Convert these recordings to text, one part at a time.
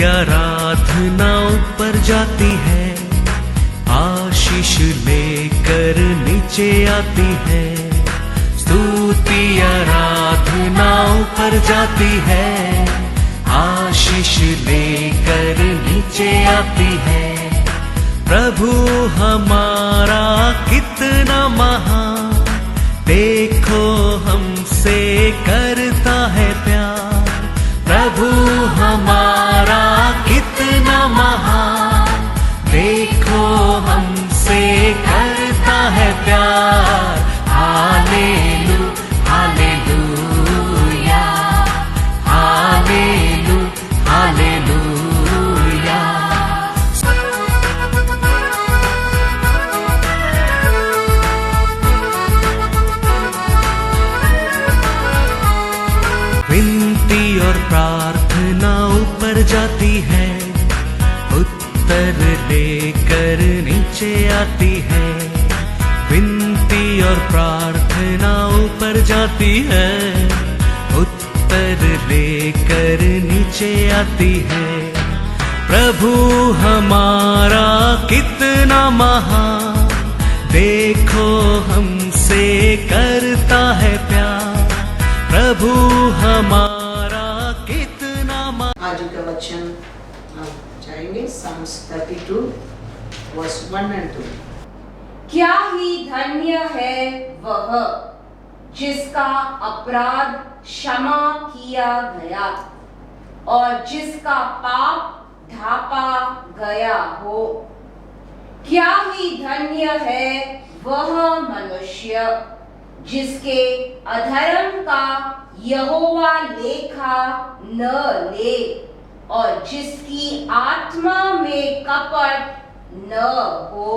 आराधना ऊपर जाती है, आशीष लेकर नीचे आती है। स्तुति आराधना ऊपर जाती है, आशीष लेकर नीचे आती है। प्रभु हमारा कितना महान, देखो हमसे करता है प्यार। प्रभु हमारा कितना महान, देखो हमसे करता है प्यार। हालेलू हालेलूया, हालेलू हालेलूया। विनती और प्रार्थना ऊपर जाती है, उत्तर लेकर नीचे आती है। विनती और प्रार्थना ऊपर जाती है, उत्तर लेकर नीचे आती है। प्रभु हमारा कितना महान, देखो हमसे करता है प्यार। प्रभु हमारा कितना आज का वचन हम जाएंगे Psalms 32 verse 1 and 2। क्या ही धन्य है वह जिसका अपराध क्षमा किया गया और जिसका पाप ढांपा गया हो। क्या ही धन्य है वह मनुष्य जिसके अधर्म का यहोवा लेखा न ले और जिसकी आत्मा में कपट न हो।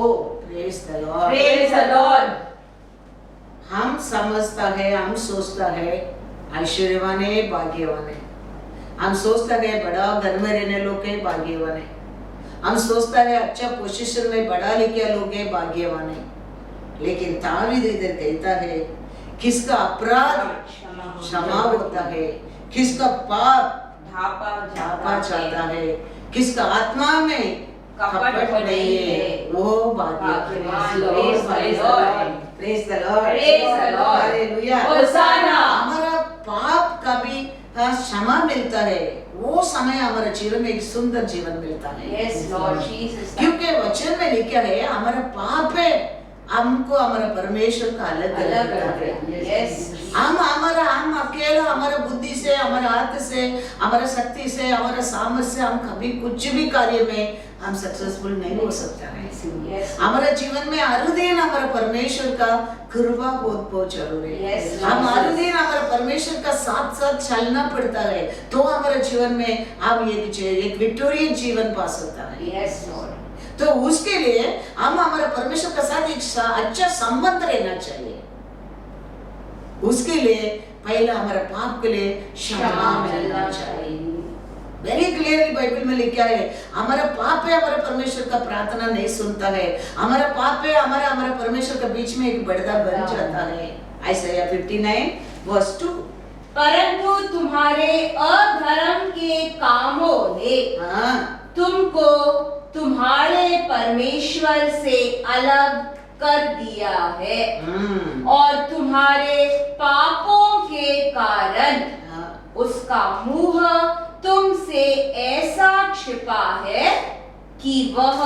Praise the Lord। Praise the Lord। हम समझता है, हम सोचता है ऐश्वर्यवान है, भाग्यवान है। हम सोचता है बड़ा घर में रहने लोग है, भाग्यवान है। हम सोचता है अच्छा पोजीशन में पढ़ा लिखा लोग है, भाग्यवान है। लेकिन दावीद इधर कहता है किसका अपराध क्षमा होता है, किसका पाप ढांपा जाता है, किसका आत्मा में कपट नहीं है, वो भाग्यवान। Praise the Lord. हालेलुया। हमारा पाप का भी क्षमा मिलता है, वो समय हमारे जीवन में एक सुंदर जीवन मिलता है। Yes, Lord Jesus। क्योंकि वचन में लिखा है हमारा पाप है हमको हमारा परमेश्वर का अलग कर देता है। Yes। हम अकेला हमारा बुद्धि से, हमारे हाथ से, हमारा शक्ति से, हमारा सामर्थ्य से हम कभी कुछ भी कार्य में हम सक्सेसफुल नहीं हो सकता है। हमारा जीवन में हर दिन हमारा परमेश्वर का कृपा बहुत जरूरी है। हम हर दिन हमारा परमेश्वर का साथ साथ चलना पड़ता है, तो हमारे जीवन में हम एक विक्टोरियन जीवन पा सकता है। Yes, Lord। तो उसके लिए हम हमारे परमेश्वर के साथ एक अच्छा संबंध रहना चाहिए। उसके लिए पहला हमारे पाप के लिए क्षमा मिलना चाहिए। वेरी क्लियरली बाइबल में लिखा है हमारा पाप है, हमारा परमेश्वर का प्रार्थना नहीं सुनता है। हमारा पाप है, हमारा परमेश्वर के बीच में एक पर्दा बन जाता है। आइसाया 59 verse 2। परंतु तुम्हारे अधर्म के कामों ने तुमको तुम्हारे परमेश्वर से अलग कर दिया है और तुम्हारे पापों के कारण उसका मुंह तुमसे ऐसा छिपा है कि वह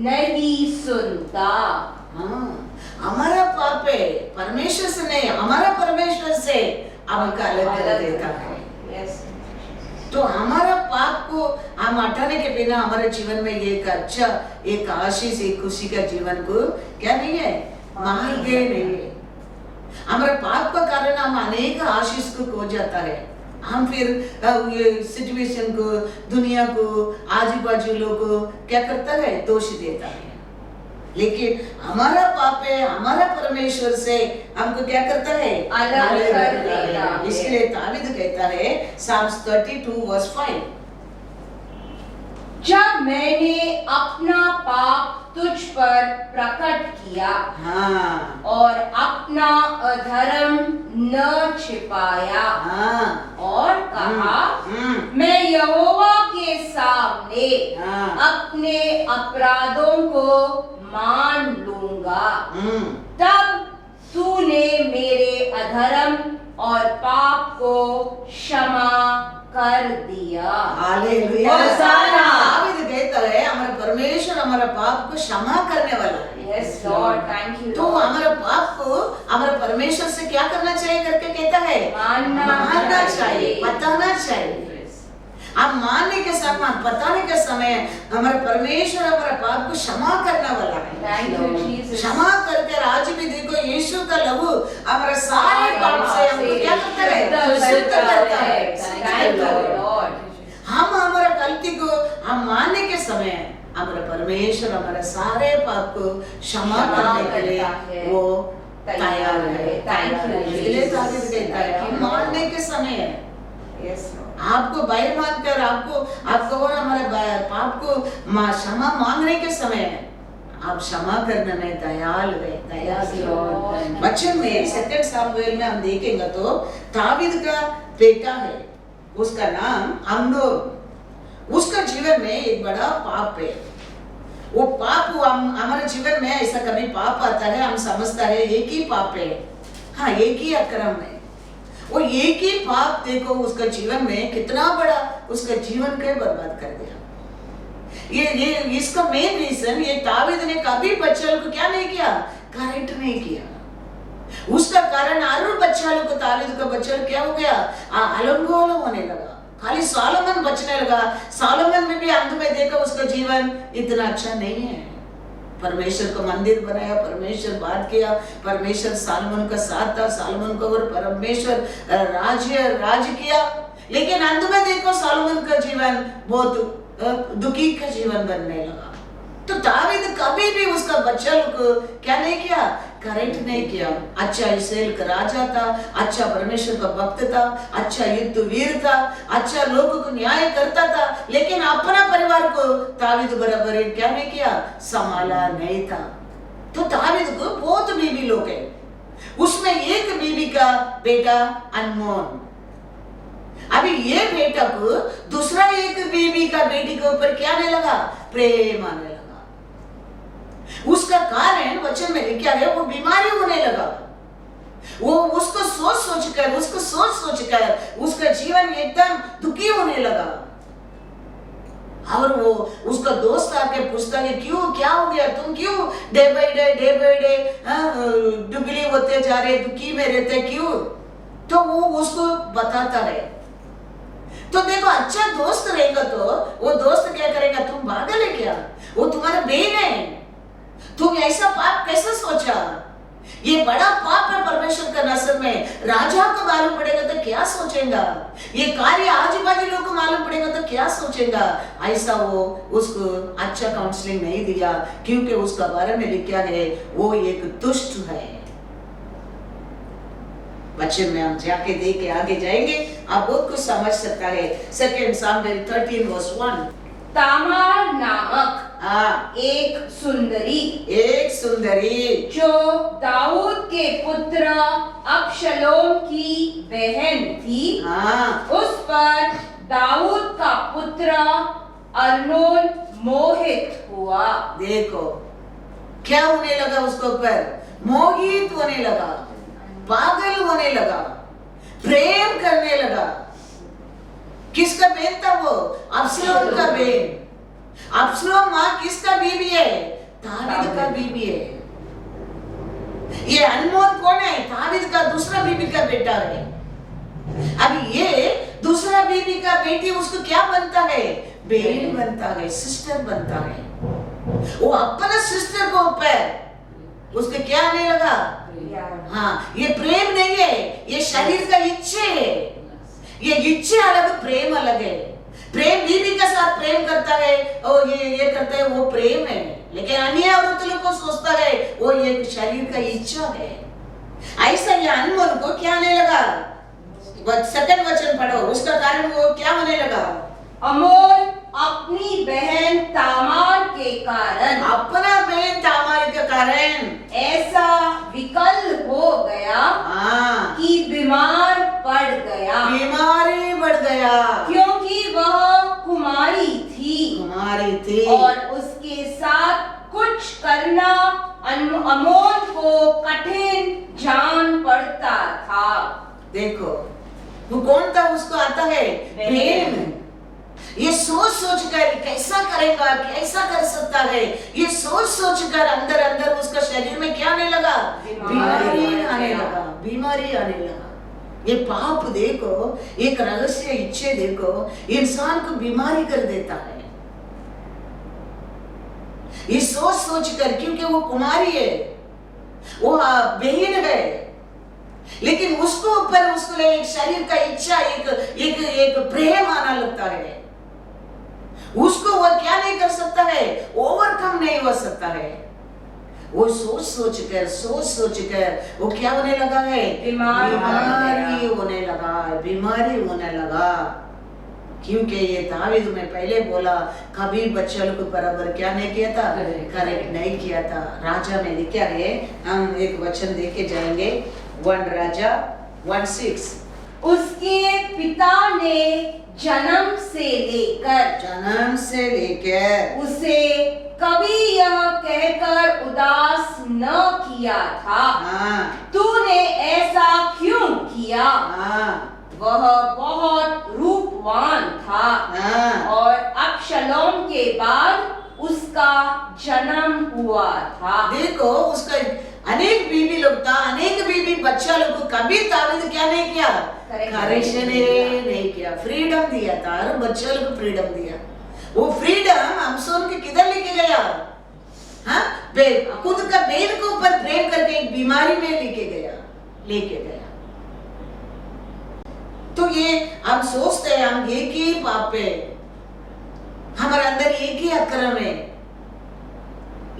नहीं सुनता। हमारा पाप है, परमेश्वर से नहीं, हमारा परमेश्वर से हमका अलग कर देता है। तो हमारा पाप को हम हटाने के बिना हमारे जीवन में एक अच्छा, एक आशीष, एक खुशी का जीवन को क्या नहीं है, मार्ग नहीं है। हमारे पाप का कारण हम अनेक आशीष को खो जाता है। हम फिर ये सिचुएशन को, दुनिया को, आजू बाजू लोगों को क्या करता है, दोष देता है। लेकिन हमारा पाप है, हमारा परमेश्वर से हमको क्या करता है, अलग कर देता है। इसलिए दावीद कहता है Psalms 32 verse 5। जब मैंने अपना पाप तुझ पर प्रकट किया और अपना अधर्म न छिपाया और कहा मैं यहोवा के साथ सामने हाँ। अपने अपराधों को मान लूंगा, तब तूने मेरे अधर्म और पाप को क्षमा कर दिया। हालेलुया। होशाना। दावीद कहता है हमारा परमेश्वर हमारा पाप को क्षमा करने वाला है। Yes, Lord, thank you, तो Lord. हमारा पाप को हमारे परमेश्वर से क्या करना चाहिए करके कहता है, मानना चाहिए, बताना चाहिए। आप मानने के समय, बताने के समय हमारे परमेश्वर हमारे पाप को क्षमा करने वाला है। Thank you, Jesus. क्षमा करके आज भी देखो यीशु का लहू हमारे सारे पाप से हमको क्या करता है, शुद्ध करता है। Thank you, Lord. हम हमारा गलती को हम मानने के समय हमारा परमेश्वर हमारे सारे पाप को क्षमा करने के लिए वो तैयार है। Thank you, इसलिए दावीद कहता है कि मानने के समय Yes, Lord. आपको भय मानकर आपको और हमारे पाप को क्षमा मांगने के समय आप क्षमा करने में दयालु है, दयालु। वचन में 2 सामुएल में हम देखेंगे तो दावीद का बेटा है, उसका नाम अम्नोन। उसका जीवन में एक बड़ा पाप है। वो पाप हमारे जीवन में ऐसा कभी पाप आता है हम समझता है एक ही पाप है, हाँ एक ही अक्रम है। वो एक ही पाप देखो उसका जीवन में कितना बड़ा उसका जीवन को बर्बाद कर दिया। ये इसका मेन रीजन ये दावीद ने कभी बच्चों को क्या नहीं किया, करेक्ट नहीं किया। उसका कारण हर बच्चों को दावीद का बच्चा क्या हो गया, अलंगोल होने लगा। खाली सोलोमन बचने लगा। सोलोमन में भी अंत में देखो उसका जीवन इतना अच्छा नहीं है। परमेश्वर को मंदिर बनाया, परमेश्वर बात किया, परमेश्वर सोलोमन का साथ था, सोलोमन को और परमेश्वर राज किया, लेकिन अंत में देखो सोलोमन का जीवन बहुत दुखी का जीवन बनने लगा। तो दावीद कभी भी उसका बच्चा को क्या नहीं किया, करेक्ट नहीं किया। अच्छा इस्राएल का राजा था, अच्छा परमेश्वर का भक्त था, अच्छा युद्ध वीर था, अच्छा लोगों को न्याय करता था, लेकिन अपना परिवार को दावीद बराबर क्या नहीं किया, संभाला नहीं था। तो दावीद को बहुत बीवी लोग है, उसमें एक बीवी का बेटा अनमोल। अभी ये बेटा को दूसरा एक बीवी का बेटी के ऊपर क्या आने लगा, प्रेम आने लगा। उसका कारण वचन में लिखा है वो बीमारी होने लगा। वो उसको सोच सोच कर उसका जीवन एकदम दुखी होने लगा। और वो उसका दोस्त आके पूछता है क्यों, क्या हो गया, तुम क्यों डे बाय डे दुबली होते जा रहे, दुखी में रहते क्यों? तो वो उसको बताता रहे। तो देखो अच्छा दोस्त रहेगा तो वो दोस्त क्या करेगा, तुम पागल है क्या, वो तुम्हारा बहन है, तुम ऐसा पाप कैसे सोचा, ये बड़ा पाप है परमेश्वर का नजर में। राजा को मालूम पड़ेगा तो क्या सोचेगा, ये कार्य आजू बाजू लोग को मालूम पड़ेगा तो क्या सोचेगा। ऐसा वो उसको अच्छा काउंसलिंग नहीं दिया, क्योंकि उसका बारे में लिखा है वो एक दुष्ट है। वचन में हम जाके देख के आगे जाएंगे, आप बहुत कुछ समझ सकता है। 2 सामुएल 13:1 तामार नामक एक सुंदरी जो दाऊद के पुत्र अबशलोम की बहन थी, उस पर दाऊद का पुत्र अम्नोन मोहित हुआ। देखो क्या होने लगा, उसके ऊपर मोहित होने लगा, पागल होने लगा, प्रेम करने लगा। किसका बेन था वो, अबशलोम का बेन। अबशलोम माँ किसका बीवी है, दावीद का बीवी है। ये अनमोल कौन है, दावीद का दूसरा बीवी का बेटा है। अब ये दूसरा बीवी का बेटी उसको क्या बनता है, बेन बनता है, सिस्टर बनता है। वो अपना सिस्टर को ऊपर उसको क्या आने लगा, हाँ ये प्रेम नहीं है, ये शरीर का इच्छा है। ये इच्छा अलग, प्रेम अलग है। प्रेम बीवी के साथ प्रेम करता है और ये करता है, वो प्रेम है। लेकिन अन्य औरतों को सोचता है वो ये शरीर का इच्छा है। ऐसा ये अनमोल को क्या आने लगा, सेकंड वचन पढ़ो, उसका कारण वो क्या होने लगा, अमोल अपनी बहन तामार के कारण, अपना बहन तामार के कारण ऐसा विकल हो गया कि बीमार पड़ गया, बीमारी बढ़ गया, क्योंकि वह कुमारी थी। बीमारी थी और उसके साथ कुछ करना अमोल को कठिन जान पड़ता था। देखो वो कौन था, उसको आता है भेन। ये सोच सोच कर कैसा करेगा, कैसा कर सकता है, ये सोच सोच कर अंदर अंदर उसका शरीर में क्या आने लगा, बीमारी आने लगा, बीमारी आने लगा। ये पाप देखो, एक रहस्य इच्छे देखो, इंसान को बीमारी कर देता है। ये सोच सोच कर, क्योंकि वो कुमारी है, वो बहन है, लेकिन उसको ऊपर उसको एक शरीर का इच्छा, एक प्रेम आना लगता है। उसको वो क्या नहीं कर सकता है, ओवरकम नहीं हो सकता है। वो सोच सोच कर वो क्या होने लगा है, बीमारी होने लगा, बीमारी होने लगा। क्योंकि ये दावीद में पहले बोला, कभी बच्चों को बराबर क्या नहीं किया था, करेक्ट नहीं किया था। राजा में लिखा है, हम एक वचन देके जाएंगे, 1 राजा 1:6। उसके पिता ने जन्म से लेकर उसे कभी यह कहकर उदास न किया था, तूने ऐसा क्यों किया? वह बहुत रूपवान था और अबशालोम के बाद उसका जन्म हुआ था। देखो उसका अनेक बीवी लोग था, अनेक बीवी बच्चा लोग को कभी दावीद क्या नहीं किया, करेक्शन नहीं किया, फ्रीडम दिया था, और बच्चा लोग को फ्रीडम दिया। वो फ्रीडम अमसोन के किधर लेके गया, हाँ, खुद का बेल को ऊपर प्रेम करके एक बीमारी में लेके गया। तो ये हम सोचते हैं हम एक ही पाप है, हमारे अंदर एक ही अक्रम है,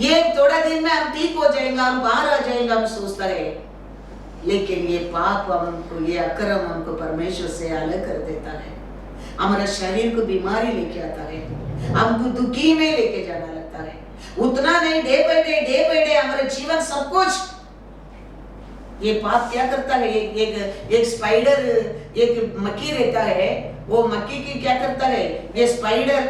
ये थोड़ा दिन में हम ठीक हो जाएंगे, हम बाहर आ जाएंगे, हम सोचते रहे। लेकिन ये पाप हमको, ये अक्रम हमको परमेश्वर से अलग कर देता है, हमारे शरीर को बीमारी लेके आता है, हमको दुखी में लेके जाना लगता है। उतना नहीं, डे बाय डे हमारे जीवन सब कुछ ये पाप क्या करता है, एक स्पाइडर, एक मक्खी रहता है, वो मक्खी की क्या करता है, ये स्पाइडर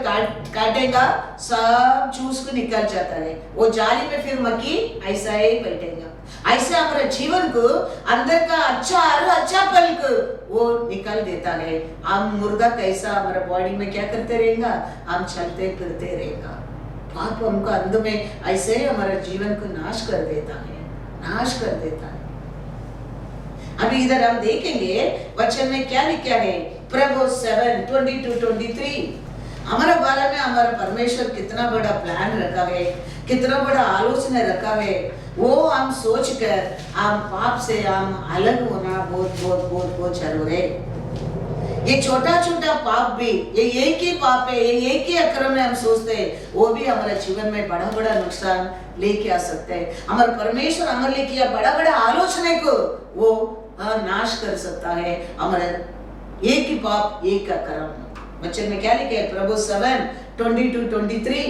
काटेगा, सब चूस को निकल जाता है, वो जाली में फिर मक्खी ऐसा ही बैठेगा। ऐसे हमारे जीवन को अंदर का अच्छा पल को वो निकल देता है। हम मुर्गा कैसा हमारे बॉडी में क्या करते रहेगा, हम चलते फिरते रहेगा। पाप हमको अंदर में ऐसे ही हमारे जीवन को नाश कर देता है। अभी इधर हम देखेंगे वचन में क्या लिखा है, प्रभु 7:22-23। हमारे बारे में हमारा परमेश्वर कितना बड़ा प्लान रखा है, कितना बड़ा आलोचना रखा है, वो हम सोच कर हम पाप से हम अलग होना बहुत जरूरी है। ये छोटा पाप भी, ये एक ही पाप है, ये एक ही अक्रम है, हम सोचते हैं, वो भी हमारे जीवन में बड़ा नुकसान लेके आ सकते हैं। हमारे परमेश्वर हमारे लिए किया बड़ा आलोचना को वो नाश कर सकता है। हमारे एक ही पाप, एक अक्रम। वचन में क्या लिखा है, प्रभु 7:22-23।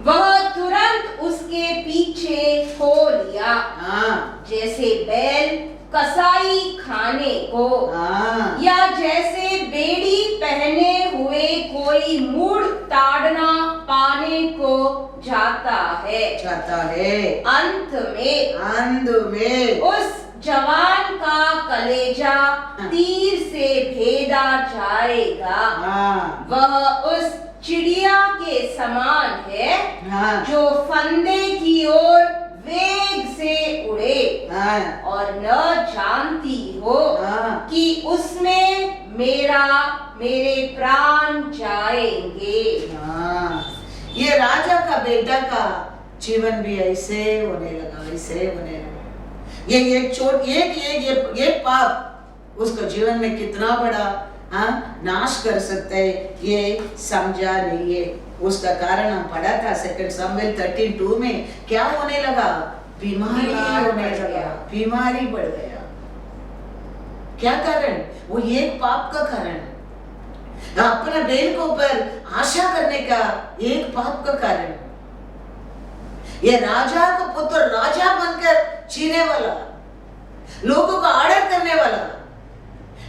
वह तुरंत उसके पीछे हो लिया, जैसे बैल कसाई खाने को, या जैसे बेड़ी पहने हुए कोई मुड़ ताड़ना पाने को जाता है। अंत में उस जवान का कलेजा तीर से भेदा जाएगा। वह उस चिड़िया के समान है जो फंदे की ओर वेग से उड़े और न जानती हो कि उसमें मेरे प्राण जाएंगे। ये राजा का बेटा का जीवन भी ऐसे होने लगा। ये एक पाप उसको जीवन में कितना बड़ा नाश कर सकते है, ये समझा नहीं है। उसका कारण हम पढ़ा था 2 शमूएल 13:2 में, क्या होने लगा, बीमारी बढ़ गया। क्या कारण, वो एक पाप का कारण, अपना बेल को ऊपर आशा करने का एक पाप का कारण। ये राजा का पुत्र, राजा बनकर जीने वाला, लोगों को आदर करने वाला,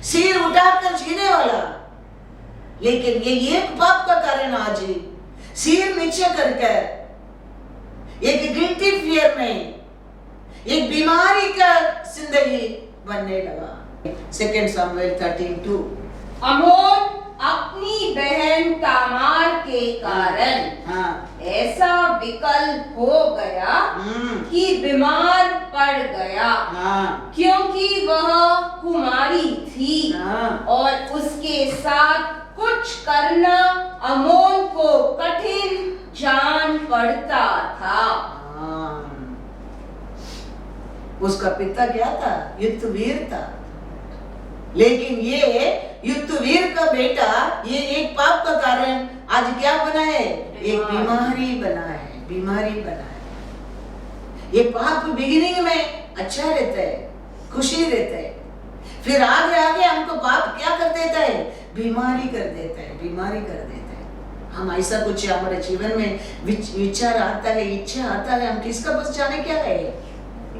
सिर उठाकर जीने वाला, लेकिन ये एक पाप का कारण आज सिर नीचे करके एक गिल्टी फियर में एक बीमारी का जिंदगी बनने लगा। 2 सामुएल 13:2। अमोन अपनी बहन तामार के कारण ऐसा विकल हो गया कि बीमार पड़ गया, क्योंकि वह कुमारी थी और उसके साथ कुछ करना अमोन को कठिन जान पड़ता था। उसका पिता क्या था? युद्धवीर था, लेकिन ये युद्धवीर का बेटा ये एक पाप का कारण आज क्या बना है? एक बीमारी बना है, बीमारी बना है। ये पाप बिगिनिंग में अच्छा रहता है, खुशी रहता है, फिर आगे आगे हमको पाप क्या कर देता है? बीमारी कर देता है, बीमारी कर देता है। हम ऐसा कुछ हमारे जीवन में विचार आता है, इच्छा आता है, हम किसका बस जाने क्या है?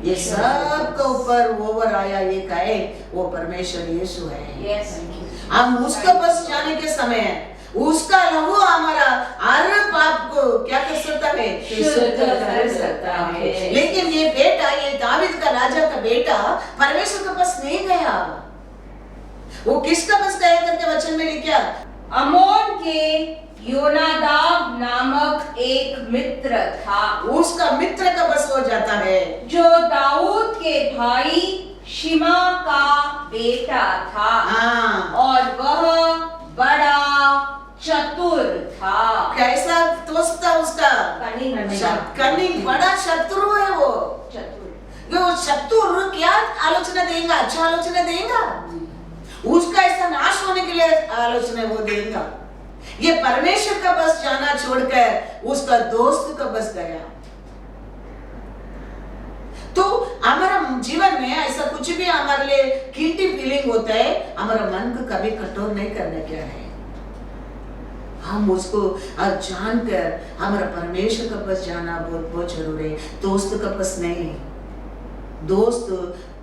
ये सब का ऊपर ओवर आया ये कहे वो परमेश्वर यीशु है। हम उसका बस जाने के समय उसका लहू हमारा हर पाप को क्या कर सकता है? शुद्ध कर सकता है। लेकिन ये बेटा, ये दावीद का राजा का बेटा परमेश्वर के पास नहीं गया। वो किसका पास गया करके वचन में लिखा? अमोन के योनादाब नामक एक मित्र था। उसका मित्र का बस हो जाता है, जो दाऊद के भाई शिमा का बेटा था। और वह बड़ा चतुर था। कैसा दोस्त था उसका? कनिंग, बड़ा शत्रु है वो। वो शत्रु क्या आलोचना देगा? अच्छा आलोचना देगा, उसका ऐसा नाश होने के लिए आलोचना वो देगा। ये परमेश्वर का बस जाना छोड़कर उसका दोस्त का बस गया। तो हमारा जीवन में ऐसा कुछ भी हमारे लिए गिल्टी फीलिंग होता है, हमारा मन को कभी कठोर नहीं करना क्या है। हम उसको जानकर हमारा परमेश्वर का पास जाना बहुत बहुत जरूरी है, दोस्त का पास नहीं। दोस्त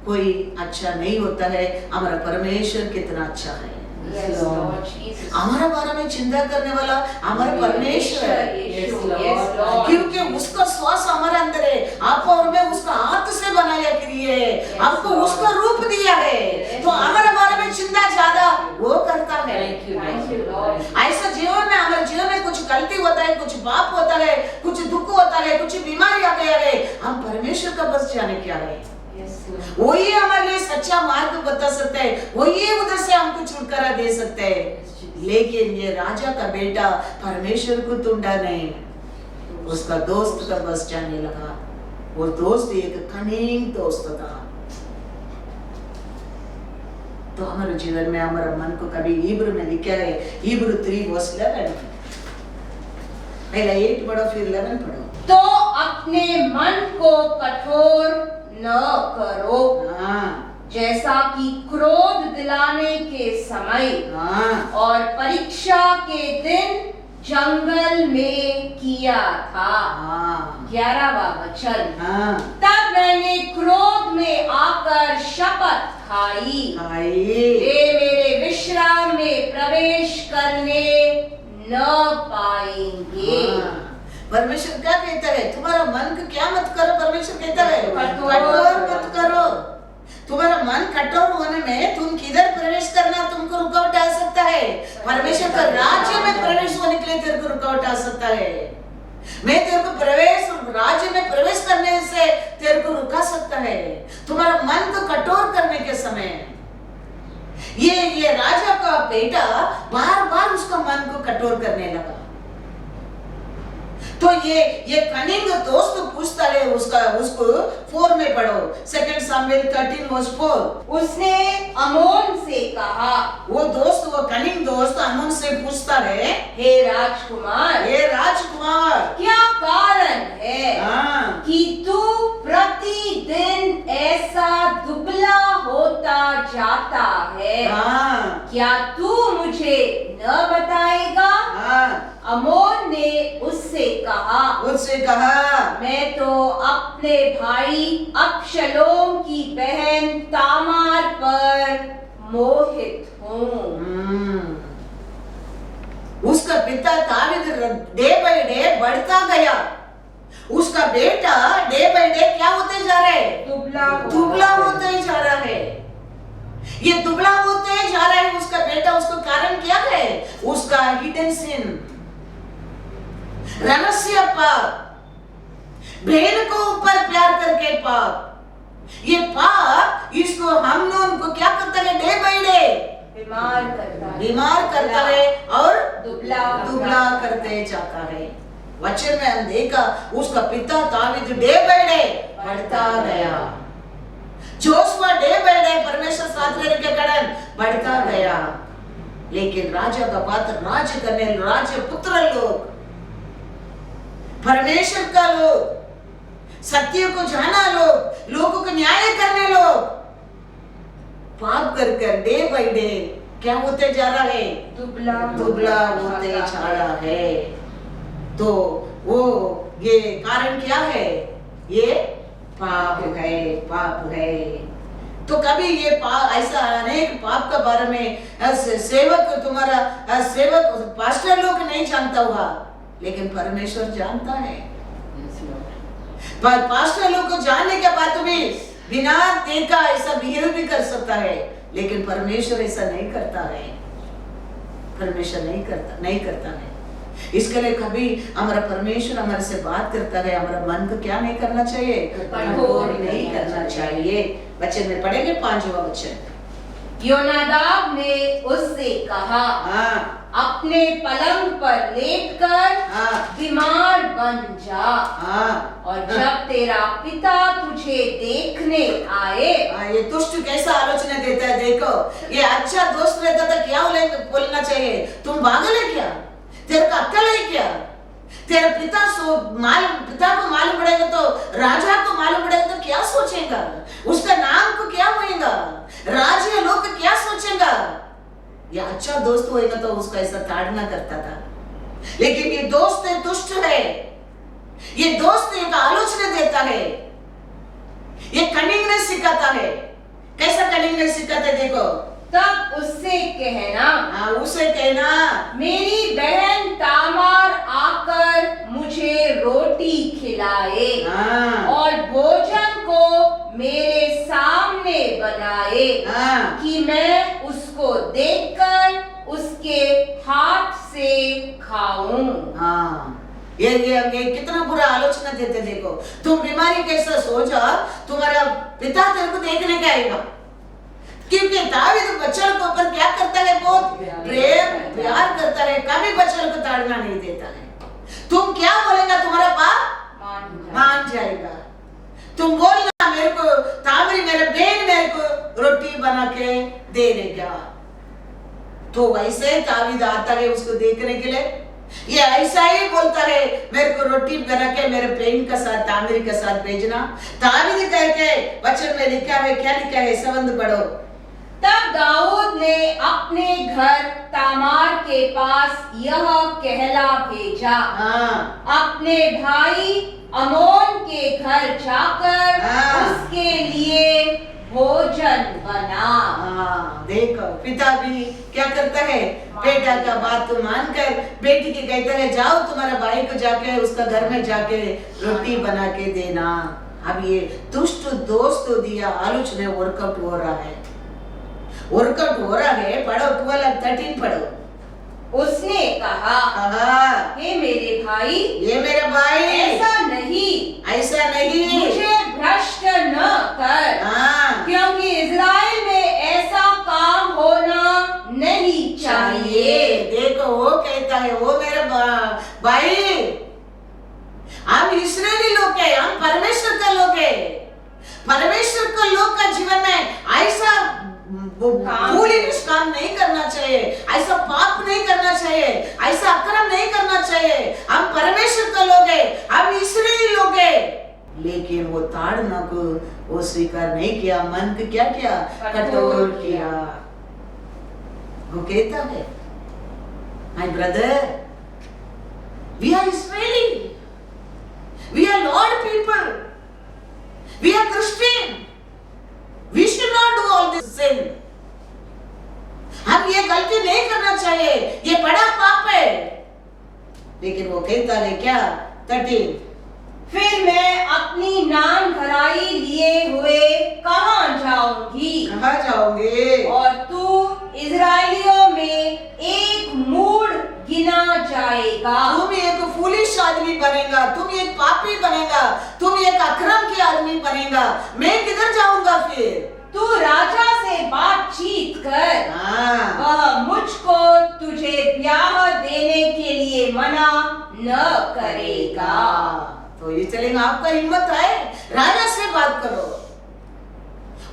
कोई अच्छा नहीं होता है, हमारा परमेश्वर कितना अच्छा है। हमारा बारे में चिंता करने वाला हमारा परमेश्वर है, क्योंकि उसका श्वास हमारे अंदर है। आप और मैं उसका हाथ से बनाया किए है, आपको उसका रूप दिया है, तो हमारे बारे में चिंता ज्यादा वो करता है। ऐसा जीवन में, हमारे जीवन में कुछ गलती होता है, कुछ पाप होता है, कुछ दुख होता है, कुछ बीमारी आ गया है, हम परमेश्वर का बस जाने क्या है? वही हमारे लिए सच्चा मार्ग बता सकता है, वही उधर से हमको छुटकारा दे सकता है। लेकिन ये राजा का बेटा परमेश्वर को ढूंढा नहीं, उसका दोस्त का बस जाने लगा। वो दोस्त एक कनिंग दोस्त था। तो हमारे जीवन में हमारा मन को कभी इब्रू में लिखा है, इब्रू 3:11। पहला 8 पढ़ो फिर 11 पढ़ो। तो अपने मन को कठोर न करो, जैसा कि क्रोध दिलाने के समय और परीक्षा के दिन जंगल में किया था। 11वां वचन। तब मैंने क्रोध में आकर शपथ खाई, वे मेरे विश्राम में प्रवेश करने न पाएंगे। परमेश्वर क्या कहता है? तुम्हारा मन को क्या मत करो। परमेश्वर कहता है कठोर मत करो। तुम्हारा मन कठोर होने में तुम किधर प्रवेश करना तुमको रुकावट आ सकता है। परमेश्वर का राज्य में प्रवेश होने के लिए तेरे को रुकावट आ सकता है। मैं तेरे को प्रवेश राज्य में प्रवेश करने से तेरे को रुका सकता है। तुम्हारा मन को कठोर करने के समय ये राजा का बेटा बार बार उसका मन को कठोर करने लगा। तो ये कनिंग दोस्त पूछता है उसको 4 में पढ़ो। 2 सामुएल 13:4। उसने अमोन से कहा, वो दोस्त, वो कनिंग दोस्त अमोन से पूछता है, हे राजकुमार, क्या कारण है कि तू प्रतिदिन ऐसा दुबला होता जाता है? क्या तू मुझे न बताएगा? अमोन ने उससे कहा, मैं तो अपने भाई अबशलोम की बहन तामार पर मोहित हूँ। उसका उसका पिता दावीद डे बाय डे बढ़ता गया। उसका बेटा डे बाय डे क्या होते जा रहे हैं? दुबला होते जा रहा है। ये दुबला होते जा रहा है उसका बेटा। उसको कारण क्या है? उसका हिडन सिन, रहस्य पाप, बहन को ऊपर प्यार करके पाप। ये पाप इसको हम लोगों को क्या करता है? डे बाय डे बीमार करता है और दुबला करते जाता है। वचन में हम देखा उसका पिता दावीद डे बाय डे बढ़ता गया। जोशुआ डे बाय डे परमेश्वर साथ रहने के कारण बढ़ता गया। लेकिन राजा का पात्र, राज्य करने, राज्य पुत्र लोग, परमेश्वर का लोग, सत्य को जाना लोग, लोगों को न्याय करने लोग, पाप कर कर डे बाय डे क्या होते जा रहा है? दुबला होते जा रहा है। तो वो ये कारण क्या है? ये पाप है, पाप है। तो कभी ये पाप, ऐसा अनेक पाप के बारे में सेवक, तुम्हारा सेवक पास्टर लोग नहीं जानता हुआ, लेकिन परमेश्वर जानता है। पास्टर लोग को जानने के बाद तुम्हें बिना देखा ऐसा बिहेव भी कर सकता है, लेकिन परमेश्वर ऐसा नहीं करता है। परमेश्वर नहीं करता है। इसके लिए कभी हमारा परमेश्वर हमारे से बात करता है, हमारा मन को क्या नहीं करना चाहिए? कठोर नहीं करना चाहिए। वचन में पढ़ेंगे 5वां वचन। योनादाब ने उससे कहा, अपने पलंग पर लेटकर बीमार बन जा, और जब तेरा पिता तुझे देखने आए। ये दुष्ट कैसा आलोचना देता है, देखो। ये अच्छा दोस्त रहता था क्या बोलना चाहिए? तुम पागल है क्या? तेरे का अक्ल है क्या? तेरा पिता को मालूम पड़ेगा तो, राजा को मालूम पड़ेगा तो क्या सोचेगा? उसका नाम को क्या होएगा? राज्य लोग क्या सोचेगा? ये अच्छा दोस्त होएगा तो उसका ऐसा ताड़ना करता था। लेकिन ये दोस्त है, दुष्ट है। ये दोस्त एक आलोचना देता है, ये कनिंगनेस सिखाता है। कैसा कनिंगनेस सिखाता है? देखो, तब उससे कहना, मेरी बहन तामार आकर मुझे रोटी खिलाए और भोजन को मेरे सामने बनाए, कि मैं उसको देखकर उसके हाथ से खाऊं। ये कितना बुरा आलोचना देते। देखो, तुम बीमारी कैसा सोचा, तुम्हारा पिता तेरे को देखने का आएगा। क्योंकि दावीद बच्चों को ऊपर क्या करता है? बहुत प्यार करता है, कभी बच्चों को ताड़ना नहीं देता है। तुम क्या बोलेगा तुम्हारा पाप मान जाएगा। तुम बोलना मेरे को तामरी, मेरे बहन मेरे को रोटी बना के दे देगा, तो वैसे दावीद आता है उसको देखने के लिए। ये ऐसा ही बोलता है, मेरे को रोटी बना के मेरे बहन का साथ, तामरी का साथ भेजना। दावीद करके वचन में लिखा है, क्या लिखा है? संबंध पढ़ो। तब दाऊद ने अपने घर तामार के पास यह कहला भेजा, अपने भाई अमोन के घर जाकर उसके लिए भोजन बना। देखो, पिता भी क्या करता है? बेटा का बात तो मानकर बेटी के कहता है, जाओ तुम्हारा भाई को जाके उसका घर में जाके रोटी बना के देना। अब ये दुष्ट दोस्त दिया आलोचना वर्कआउट हो रहा है, पढ़ो 12-13 पढ़ो। उसने कहा, हे मेरे भाई, ये मेरा भाई, ऐसा नहीं, मुझे भ्रष्ट न कर, क्योंकि इज़राइल में ऐसा काम होना नहीं चाहिए। देखो, वो कहता है, वो मेरा भाई, हम इस्राएली लोग हैं, हम परमेश्वर का लोग हैं। परमेश्वर का लोग का जीवन में ऐसा फूलिश काम नहीं करना चाहिए, ऐसा पाप नहीं करना चाहिए, ऐसा अक्रम नहीं करना चाहिए। हम परमेश्वर का लोग हैं, हम इस्राएली लोग हैं। लेकिन वो ताड़ना को वो स्वीकार नहीं किया, मन को क्या किया? कठोर किया। वो कहता है, my brother, we are Israeli, we are Lord people, we are Christian, we should not do all this sin. हम ये गलती नहीं करना चाहिए, ये बड़ा पाप है। लेकिन वो कहता है क्या? 13 फिर मैं अपनी नान भराई लिए हुए कहाँ जाऊंगी? कहाँ जाओगे? और तू इजराइलियों में एक मूढ़ गिना जाएगा। तुम एक फूलिश आदमी बनेगा, तुम एक पापी बनेगा, तुम एक अक्रम के आदमी बनेगा। मैं किधर जाऊंगा फिर? तू राजा से बातचीत कर, हाँ। वह मुझको तुझे ब्याह देने के लिए मना न करेगा। तो ये चलेगा, आपका हिम्मत है, राजा से बात करो।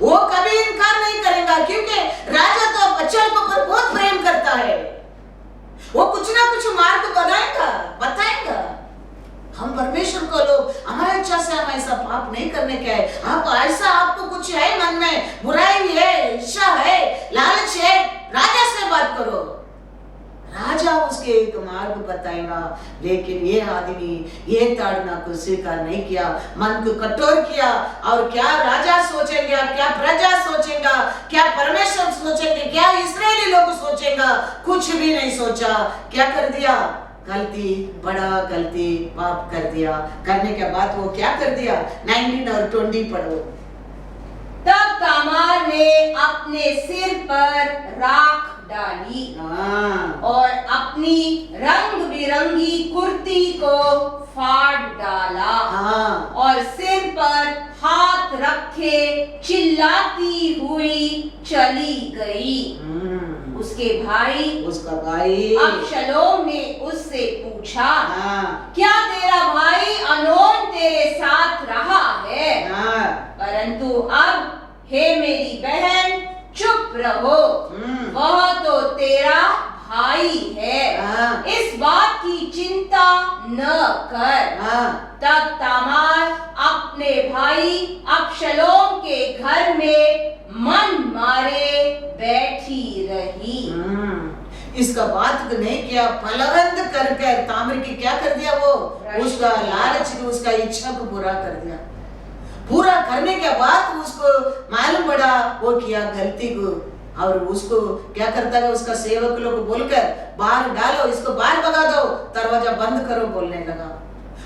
वो कभी इनकार नहीं करेगा, क्योंकि राजा तो बच्चों को पर बहुत प्रेम करता है। वो कुछ ना कुछ मार्ग बताएगा। हम परमेश्वर को लोग हमारे इच्छा से हम ऐसा पाप नहीं करने के है। आप ऐसा आपको कुछ है मन में, बुराई है, इच्छा है, लालच है, राजा से बात करो। राजा उसके एक मार्ग बताएगा। लेकिन ये आदमी ये ताड़ना को स्वीकार नहीं किया, मन को कठोर किया। और क्या राजा सोचेगा, क्या प्रजा सोचेगा, क्या परमेश्वर सोचेंगे, क्या इस्राएली लोग सोचेगा, कुछ भी नहीं सोचा। क्या कर दिया? गलती, बड़ा गलती, पाप कर दिया। करने के बाद वो क्या कर दिया? 19 और 20 पढ़ो। तब तामार ने अपने सिर पर राख डाली और अपनी रंग बिरंगी कुर्ती को फाड़ डाला और सिर पर हाथ रखे चिल्लाती हुई चली गई। उसका भाई अबशलोम ने उससे पूछा, क्या तेरा भाई अम्नोन तेरे साथ रहा है? परंतु अब हे मेरी बहन चुप रहो, वह तो तेरा भाई है, इस बात की चिंता न कर। तब तामार अपने भाई अबशलोम के घर में मन मारे बैठी रही। इसका बात नहीं किया, फलवंत करके ताम्र की क्या कर दिया? वो उसका लालच, उसका इच्छा को पूरा कर दिया। पूरा करने के बाद उसको मालूम पड़ा वो किया गलती को, और उसको क्या करता है? उसका सेवक लोग बोलकर बाहर डालो, इसको बाहर भगा दो, दरवाजा बंद करो बोलने लगा।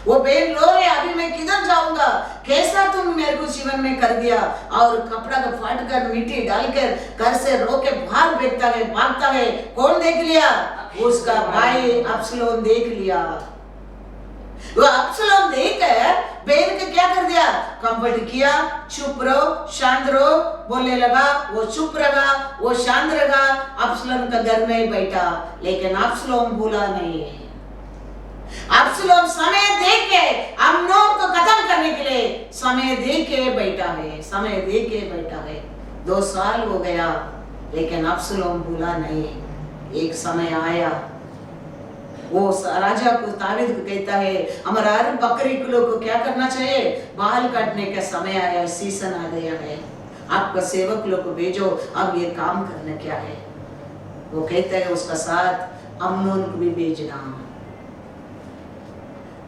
वो बेन रो रहे, अभी मैं किधर जाऊंगा, कैसा तुम मेरे को जीवन में कर दिया। और कपड़ा को फाड़ कर मिट्टी डालकर घर से रो के बाहर फेंकता है, भागता है। कौन देख लिया? उसका भाई अबशलोम देख लिया। वो अबशलोम देखकर बेन को क्या कर दिया? कंफर्ट किया, चुप रहो, शांत रहो बोलने लगा। वो चुप रहा, वो शांत रहा, अबशलोम का घर में बैठा। लेकिन अबशलोम भूला नहीं। अबशलोम समय देख के अम्नोन को खत्म करने के लिए समय देख के बैठा है। 2 साल हो गया, लेकिन अबशलोम भूला नहीं। एक समय आया, वो राजा को तावीद को कहता है, हमारा हर बकरी को क्या करना चाहिए? बाल काटने का समय आया, सीजन आ गया है, आपका सेवक लोग को भेजो, अब ये काम करना क्या है? वो कहता है उसका साथ अम्नोन को भी भेजना।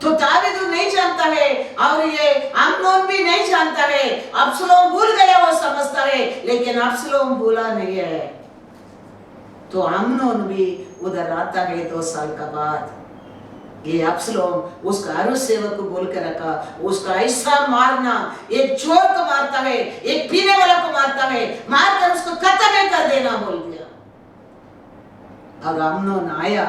तो तावीद नहीं जानता है और ये अम्नोन भी नहीं जानता है। अबशलोम भूल गया, वो समझता है, लेकिन अबशलोम भूला नहीं है। तो अम्नोन भी उधर आता है 2 साल का बाद। ये अबशलोम उसका हर सेवक को बोल कर रखा, उसका ऐसा मारना, एक चोर को मारता है, एक पीने वाला को मारता है, मारकर उसको खत्म कर देना बोल दिया। और अम्नोन आया,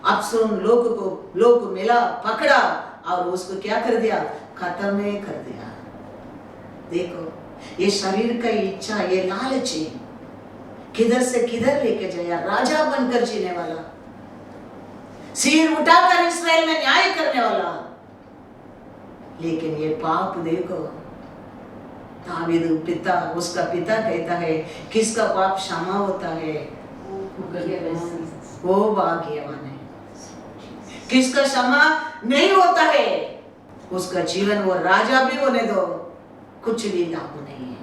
अबशलोम लोग को मिला, पकड़ा और उसको क्या कर दिया? खत्म कर दिया। देखो ये शरीर का इच्छा, ये लालच किधर से किधर लेके जाया। राजा बनकर जीने वाला, सिर उठाकर इस्राएल में न्याय करने वाला, लेकिन ये पाप देखो। तावीद पिता, उसका पिता कहता है किसका पाप क्षमा होता है? वो भाग्यवान है। किसका क्षमा नहीं होता है, उसका जीवन वो राजा भी होने दो, कुछ भी लागू नहीं है।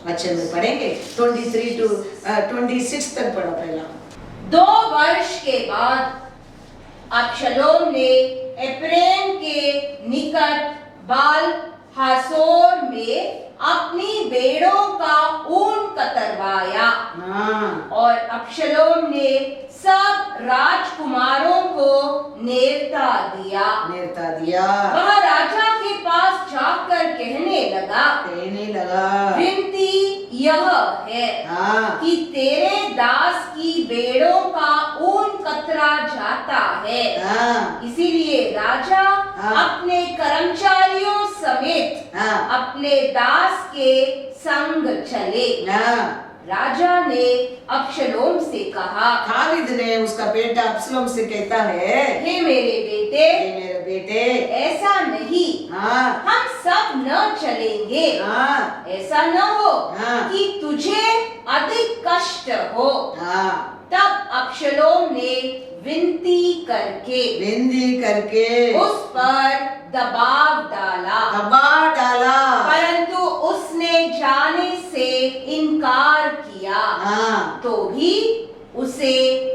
अच्छे में पढ़ेंगे 23 to 26 तक पढ़ा पहला। 2 वर्ष के बाद अबशलोम ने एफ्रेम के निकट बाल हासोर में अपनी भेड़ों का ऊन कतरवाया। और अबशलोम ने सब राजकुमारों को नेवता दिया। नेवता दिया। वह राजा के पास जाकर कहने लगा विनती यह है हाँ। कि तेरे दास की भेड़ों का ऊन कतरा जाता है। हाँ। इसीलिए राजा हाँ। अपने कर्मचारियों समेत हाँ। अपने दास के संग चले। हाँ। राजा ने अबशलोम से कहा, दाऊद ने उसका बेटा अबशलोम से कहता है, हे मेरे बेटे, हे मेरे बेटे, ऐसा नहीं, हाँ। हम सब न चलेंगे। हाँ। ऐसा न हो हाँ। कि तुझे अधिक कष्ट हो। हाँ। तब अबशलोम ने विनती करके उस पर दबाव डाला, परंतु उसने जाने से इनकार किया। हाँ। तो भी उसे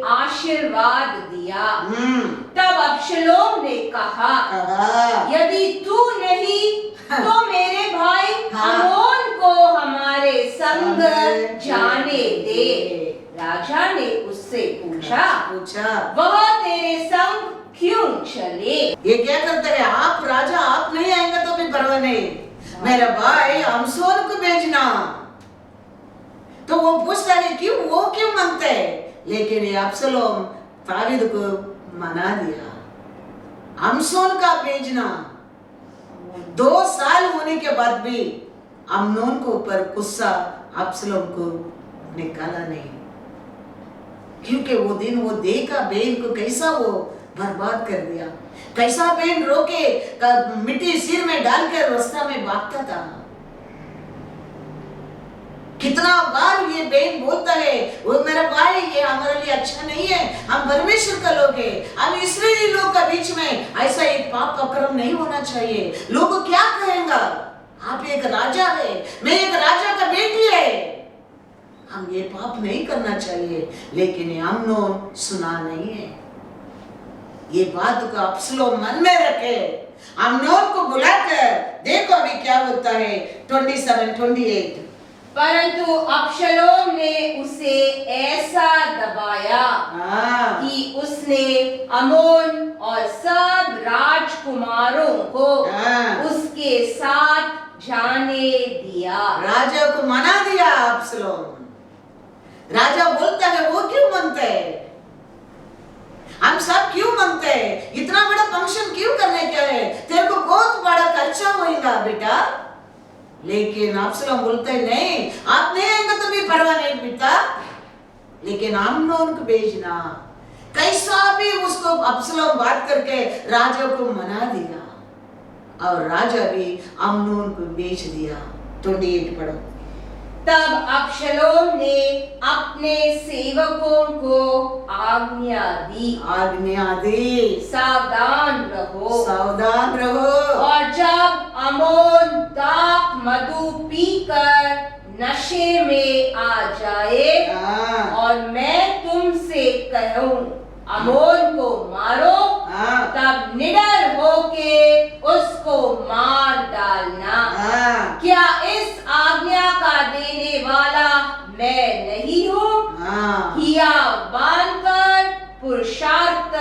आशीर्वाद दिया। तब अबशलोम ने कहा, यदि तू नहीं तो मेरे भाई अमोन को हमारे संग जाने दे। राजा ने उससे पूछा वह तेरे संग क्यों चले? ये क्या करते हैं आप राजा, आप नहीं आएंगे तो भी परवाह नहीं, मेरा भाई अमसोन को भेजना। तो वो पूछता है क्यों, वो क्यों मांगते हैं? लेकिन ये अबशलोम दाऊद को मना दिया अमसोन का भेजना। 2 साल होने के बाद भी अम्नोन को ऊपर गुस्सा अबशलोम को निकाला नहीं, क्योंकि वो दिन वो देखा बहन को कैसा वो बर्बाद कर दिया, कैसा बहन रोके मिट्टी सिर में डालकर रास्ता में भागता था। कितना बार ये बहन बोलता है वो मेरा भाई ये हमारे लिए अच्छा नहीं है, हम परमेश्वर का लोग है, हम इस्राएली लोग का बीच में ऐसा एक पाप अक्रम नहीं होना चाहिए। लोग क्या कहेंगे, आप एक राजा है, मैं एक राजा का बेटी है, हम ये पाप नहीं करना चाहिए। लेकिन अम्नोन सुना नहीं है। ये बात को अबशलोम मन में रखे, अम्नोन को बुलाकर देखो अभी क्या होता है। 27-28 परंतु अबशलोम ने उसे ऐसा दबाया कि उसने अमोन और सब राजकुमारों को उसके साथ जाने दिया। राजा को मना दिया अबशलोम। राजा बोलता है वो क्यों मानते हैं, हम सब क्यों मानते हैं, इतना बड़ा फंक्शन क्यों करने क्या है, तेरे को बहुत बड़ा खर्चा होगा बेटा। लेकिन अबशलोम बोलते हैं नहीं, आप नहीं आएंगे तो भी परवाह नहीं बेटा, लेकिन अम्नोन को भेजना। कैसा भी उसको अबशलोम बात करके राजा को मना दिया और राजा भी अम्नोन को भेज दिया। 28 पढ़ो। तब अबशलोम ने अपने सेवकों को आज्ञा दी, सावधान रहो, और जब अमोन दाख मधु पीकर नशे में आ जाए और मैं तुमसे कहूं अमोन को मारो, तब निडर होके उसको मार डालना। क्या इस आज्ञा का देने वाला मैं नहीं हूँ? हिया बांधकर पुरुषार्थ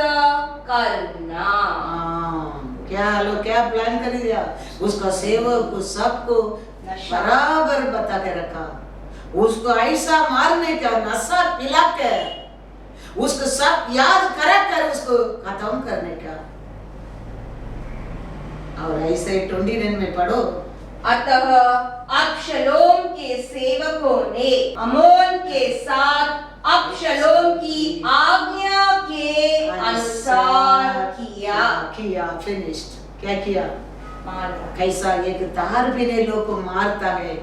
करना। क्या प्लान कर दिया, उसका सेवक को सबको बराबर बता के रखा, उसको ऐसा मारने का नशा पिलाकर उसको सब याद करा कर उसको खत्म करने का। और ऐसे 29 में पढ़ो। अतः अबशलोम के सेवकों ने अमोन के साथ अबशलोम की आज्ञा के अनुसार किया। फिनिश्ड। क्या किया? मारा। कैसा एक तार बिने लोग को मारता है,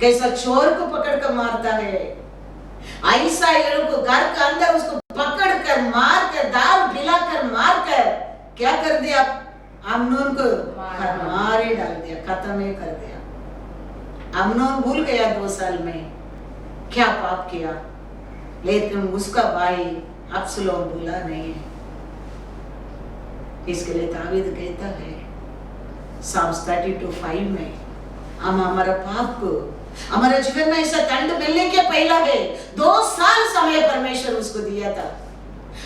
कैसा चोर को पकड़ कर मारता है, ऐसा ये लोग को घर के अंदर उसको पकड़ कर मार कर दारू पिलाकर मार कर क्या कर दिया, अम्नोन को मार ही डाल दिया, खत्म ही कर दिया। अम्नोन भूल गया 2 साल में क्या पाप किया, लेकिन उसका भाई अबशलोम भूला नहीं है। इसके लिए दाऊद कहता है Psalms 32:5 में, हम हमारा पाप को हमारे जीवन में ऐसा दंड मिलने के पहला है 2 साल समय परमेश्वर उसको दिया था।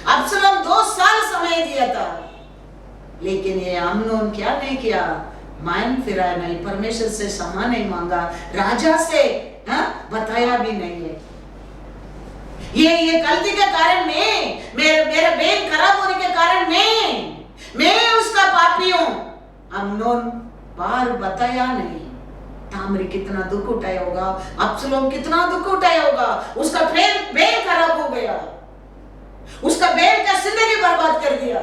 अबशलोम 2 साल समय दिया था, लेकिन ये अम्नोन क्या नहीं किया, मन फिराया नहीं, परमेश्वर से क्षमा नहीं मांगा, राजा से बताया भी नहीं है। ये गलती के कारण मेरा बेन खराब होने के कारण मैं उसका पापी हूं। अम्नोन बार बताया नहीं। तामरी कितना दुख उठाया होगा, अब्सलोम कितना दुख उठाया होगा, उसका बेन खराब हो गया, उसका बेन का जिंदगी बर्बाद कर दिया।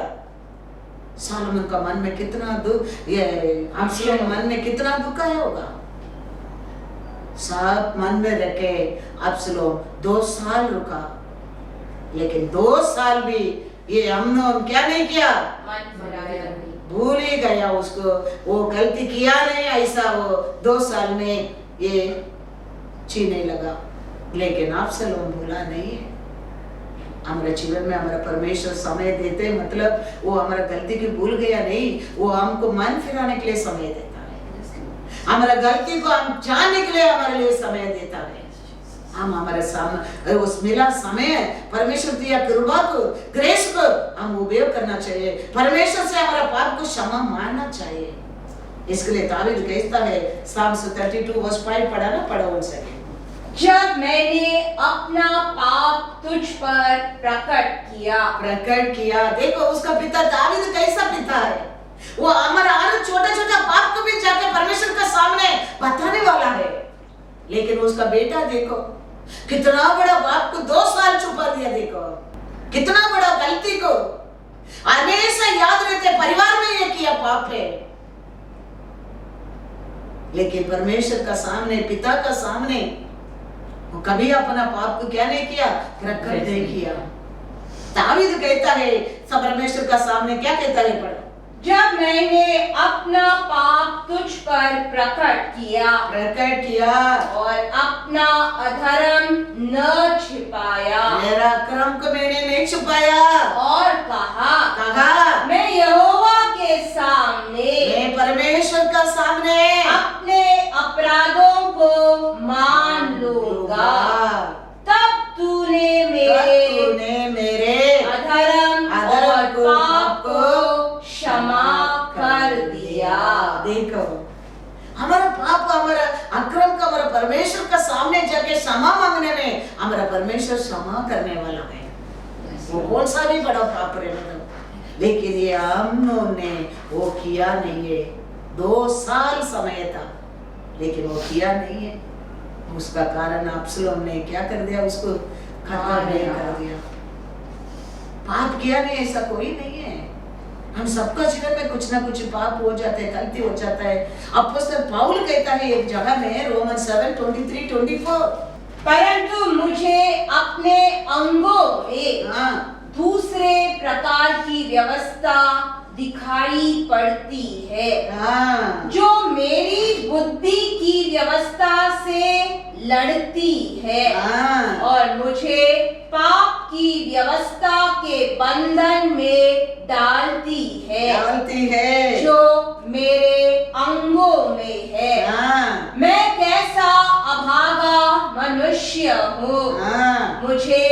सोलोमन का मन में कितना दुख, ये अब्सलोम मन में कितना दुख आया होगा। सब मन में रखे अब्सलोम 2 साल रुका, लेकिन 2 साल भी ये अम्नोन क्या नहीं किया, भूल ही गया उसको, वो गलती किया नहीं, ऐसा वो 2 साल में ये छीने लगा। लेकिन अब्सलोम भूला नहीं है। हमारे जीवन में हमारा परमेश्वर समय देते, मतलब वो हमारा गलती की भूल गया नहीं, वो हमको मन फिराने के लिए समय देता है, हमारा गलती को हम जानने के लिए हमारे लिए समय देता है। हम हमारे सामने उस मिला समय, परमेश्वर दिया कृपा को, ग्रेस को हम उपयोग करना चाहिए, परमेश्वर से हमारा पाप को क्षमा मांगना चाहिए। इसके लिए दाऊद कहता है, Psalms 32 वर्स 5 पढ़ा उनसे, जब मैंने अपना पाप तुझ पर प्रकट किया। देखो उसका पिता दाऊद कैसा पिता है, वो हमारा हर छोटा पाप को भी जाके परमेश्वर के सामने बताने वाला है। लेकिन उसका बेटा देखो कितना बड़ा पाप को 2 साल छुपा दिया, देखो कितना बड़ा गलती को हमेशा याद रहते, परिवार में ये किया पाप है, लेकिन परमेश्वर का सामने, पिता का सामने वो कभी अपना पाप को क्या नहीं किया, प्रकट नहीं किया। दाऊद कहता है सब परमेश्वर का सामने क्या कहता है, पढ़ो, जब मैंने अपना पाप तुझ पर प्रकट किया और अपना अधर्म न छिपाया, मेरा अक्रम को मैंने नहीं छुपाया, और कहा मैं यहोवा के सामने, मैं परमेश्वर का सामने अपने अपराधों को मान लूंगा, तब तूने मेरे अधर्म और पाप को क्षमा कर दिया। देखो हमारा पाप, हमारा अक्रम का, हमारा परमेश्वर का सामने जाके क्षमा मांगने में हमारा परमेश्वर क्षमा करने वाला है। वो कौन सा भी बड़ा पाप रहे, लेकिन ये अम्नोन ने वो किया नहीं है। 2 साल समय था, लेकिन वो किया नहीं है। उसका कारण अब्सलोम ने क्या कर दिया, उसको खत्म नहीं कर दिया। पाप किया नहीं ऐसा कोई नहीं है, हम सबका जीवन में कुछ ना कुछ पाप हो जाते हैं, गलती हो जाता है। अपोस्तल पौल कहता है एक जगह में, रोमन 7:23-24, परंतु मुझे अपने अंगों में दूसरे प्रकार की व्यवस्था दिखाई पड़ती है, जो मेरी बुद्धि की व्यवस्था से लड़ती है और मुझे पाप की व्यवस्था के बंधन में डालती है जो मेरे अंगों में है। मैं कैसा अभागा मनुष्य हूँ, मुझे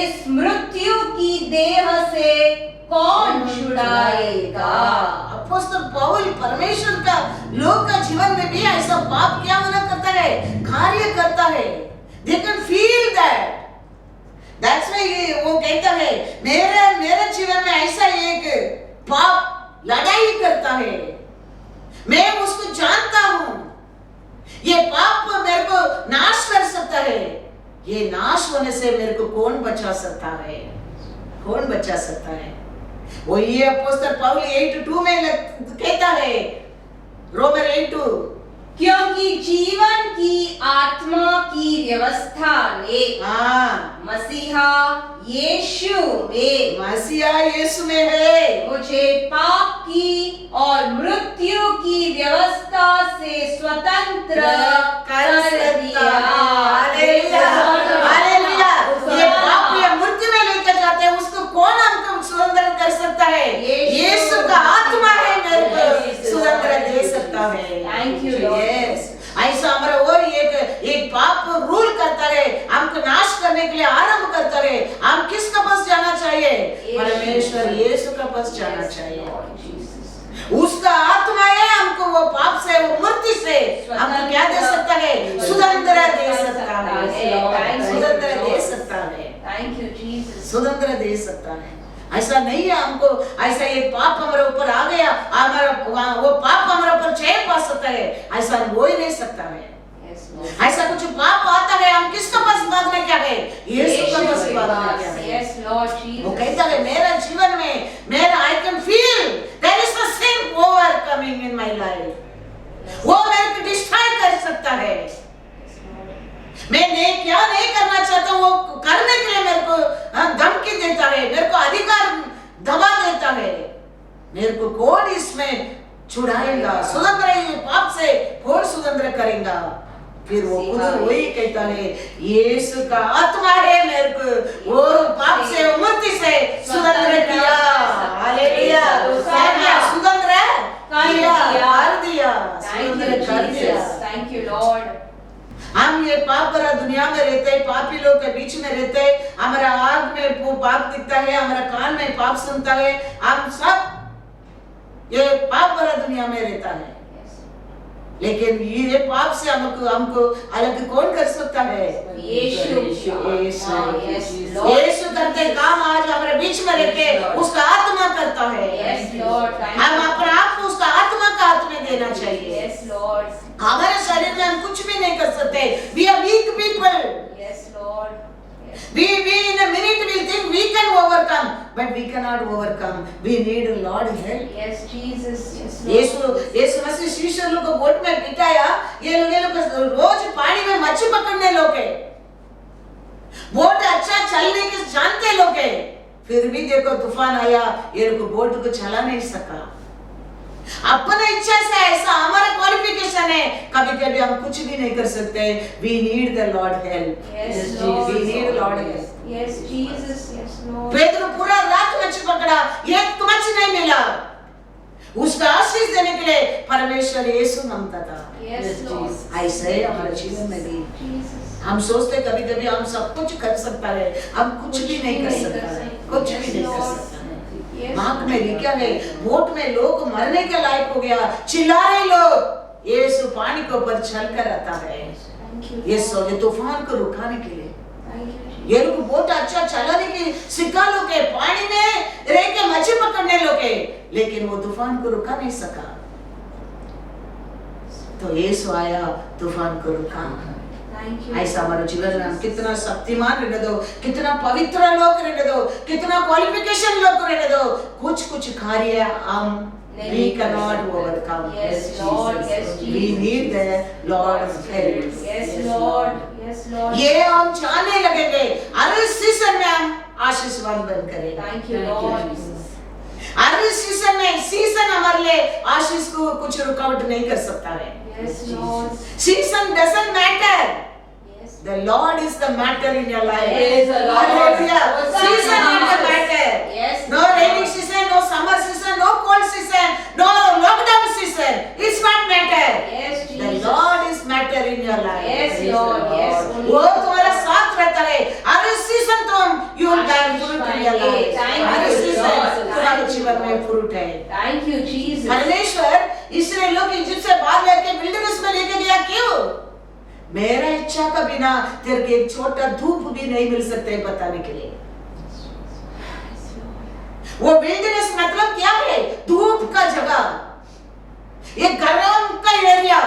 इस मृत्यु की देह से कौन छुड़ाएगा। अपोस्तल पौल परमेश्वर का लोग का जीवन में भी ऐसा पाप क्या होना करता है, कार्य करता है। They can feel that. That's why वो कहता है मेरे जीवन में ऐसा एक पाप लड़ाई करता है, मैं उसको जानता हूँ, ये पाप मेरे को नाश कर सकता है। ये नाश होने से मेरे को कौन बचा सकता है, कौन बचा सकता है। वो ये अपोस्तल पौल 8:2 में कहता है, रोमन 8:2, क्योंकि जीवन की आत्मा की व्यवस्था ने मसीहा यीशु में है मुझे पाप की और मृत्यु की व्यवस्था से स्वतंत्र कर दिया। हालेलुया। ये पाप या मृत्यु में लेकर जाते हैं, उसको कौन हमको स्वतंत्र कर सकता है? यीशु का आत्मा है मेरे को स्वतंत्र दे सकता है। Thank you Lord. ऐसा हमारा और एक पाप रूल करता है, हमको नाश करने के लिए आरंभ करता है। हम किसके पास जाना चाहिए? परमेश्वर यीशु के पास जाना चाहिए। उसका आत्मा है हमको वो पाप से, वो मूर्ति से हमको क्या दे सकता है? सुधंद्र दे सकता है, सुधंद्र दे सकता है। Thank you, Jesus. सुधंद्र दे सकता है। ऐसा नहीं है हमको ऐसा ये पाप हमारे ऊपर आ गया, हमारा वो पाप हमारे ऊपर जय पा सकता है, ऐसा हो ही नहीं सकता है। Yes, Lord. ऐसा कुछ पाप आता है, हम किसके पास भागने क्या है? यीशु के पास भागने क्या है? Yes, Lord Jesus. वो कहता है मेरा जीवन में मेरा I can feel there is a sin overcoming in my life। वो मेरे को डिस्ट्रॉय कर सकता है। मैं क्या नहीं करना चाहता हूँ वो करने के लिए मेरे को धमकी देता है, मेरे को अधिकार दबा देता है। मेरे को कौन इसमें छुड़ाएगा? सुधंद्र पाप से कौन सुधंद्र करेगा? फिर वो खुद वही कहता है यीशु का आत्मा है मेरे को वो पाप से मूर्ति से सुधंद्र किया। हालेलुया। सुधंद्र किया, कर दिया, Thank सुधंद्र you, कर दिया। Jesus. Thank you, Lord. हम ये पाप भरा दुनिया में रहते हैं, पापी लोग के बीच में रहते हैं, हमारा आँख में वो पाप दिखता है, हमारा कान में पाप सुनता है, हम सब ये पाप भरा दुनिया में रहता है। लेकिन ये पाप से हमको अलग कौन कर सकता है? यीशु। यीशु करते काम आज हमारे बीच में रहते उसका आत्मा करता है। Yes, Lord. Thank हम you. अपने आप को उसका आत्मा का हाथ में देना चाहिए। Yes, Lord. हमारे शरीर में हम कुछ भी नहीं कर सकते। We are weak people. Yes, Lord. Yes. We in a minute we think we can overcome, but we cannot overcome. We need Lord help. Yes, Jesus. Yes, Lord. यीशु मसीह शिष्य लोग को बोट में बिठाया, ये लोग रोज पानी में मच्छी पकड़ने लोग हैं, बोट अच्छा चलने के जानते लोग हैं, फिर भी देखो तूफान आया, ये लोग बोट को चला नहीं सका। अपने इच्छा से ऐसा हमारा क्वालिफिकेशन है, कभी कभी हम कुछ भी नहीं कर सकते। We need the Lord help. Yes, Lord. We need Lord help. Yes, Jesus. Yes, Lord. Pedro पूरा रात मच्छी पकड़ा, एक मच्छी नहीं मिला। उसका आशीष देने के लिए परमेश्वर यीशु मांगता था। Yes, Lord. ऐसे ही हमारे जीवन में भी Jesus. हम सोचते कभी कभी हम सब कुछ कर सकता है, हम कुछ भी नहीं कर सकता है, कुछ भी नहीं कर सकता है। मार्क में लिखा है बोट में लोग मरने के लायक हो गया, चिल्ला रहे लोग, यीशु पानी के ऊपर चलकर आता है। Thank you. ये सोचे तूफान को रुकाने के लिए। Thank you, Jesus. ये लोग बोट अच्छा चलाने की सिखा लोग है, पानी में रह के मछली पकड़ने लोग है, लेकिन वो तूफान को रुका नहीं सका। तो यीशु आया तूफान को रुका। Thank you. ऐसा हमारे जीवन में हम कितना शक्तिमान रहने दो, कितना पवित्र लोग रहने दो, कितना क्वालिफिकेशन लोग रहने दो, कुछ कार्य हम we cannot overcome. Yes, Lord. Yes, Jesus. We need the Lord's help. Yes, Lord. Yes, Lord. ये हम जानने लगेंगे, हर सीजन में हम आशीषवान बन करेंगे। Thank you, Lord. Her season में सीजन हमारे लिए आशीष को कुछ रुकावट नहीं कर सकता है। Yes, Lord. Season doesn't matter. Yes. The Lord is the matter in your life. Yes, the Lord. Hallelujah. Season doesn't matter. Yes. No rainy season, no summer season, no cold season, no lockdown season. It's not matter. Yes, The Jesus. Lord is matter in your life. Yes, Lord. Yes. वो तुम्हारा साथ रहता है। हर season तुम you will bear fruit in your life. Thank you, her season Lord. तुम्हारे जीवन में fruit है। Thank you, Jesus. परमेश्वर इसराइल लोग इजिप्ट से बाहर लेके विल्डरनेस में लेके गया क्यों? मेरा इच्छा का बिना तेरे को एक छोटा धूप भी नहीं मिल सकता है बताने के लिए। वो विल्डरनेस मतलब क्या है? धूप का जगह, एक गर्म का एरिया।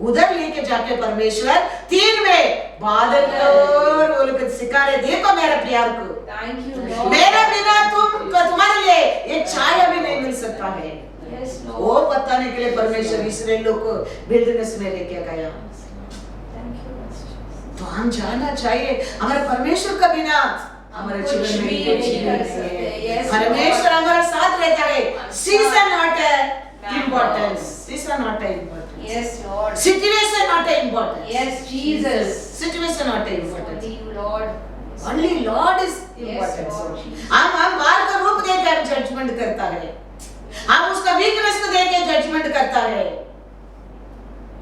उधर लेके जाके परमेश्वर 3 में बादल और वो लोग सिखा रहे, देखो मेरा प्यार को, Thank you, Lord. मेरा बिना तुम्हारे लिए एक छाया भी नहीं मिल सकता है। Yes, Lord. वो बताने के लिए परमेश्वर इसराइल लोग को विल्डरनेस में लेके गया। Thank you, Lord. तो हम जानना चाहिए हमारे परमेश्वर का बिना हमारे कुछ जीवन में भी कुछ नहीं कर नहीं सकते। है। Yes, परमेश्वर Lord. हमारे साथ रहता है। सीजन नॉट है इम्पोर्टेंस, सीजन नॉट है importance, Yes, Lord. Situation not है importance, Yes, Jesus. Situation not है Only importance, you, Lord. Only Lord is Lord. Importance. हम बाहर का रूप देख के जजमेंट करता है, हम उसका वीकनेस को देख के जजमेंट करता है,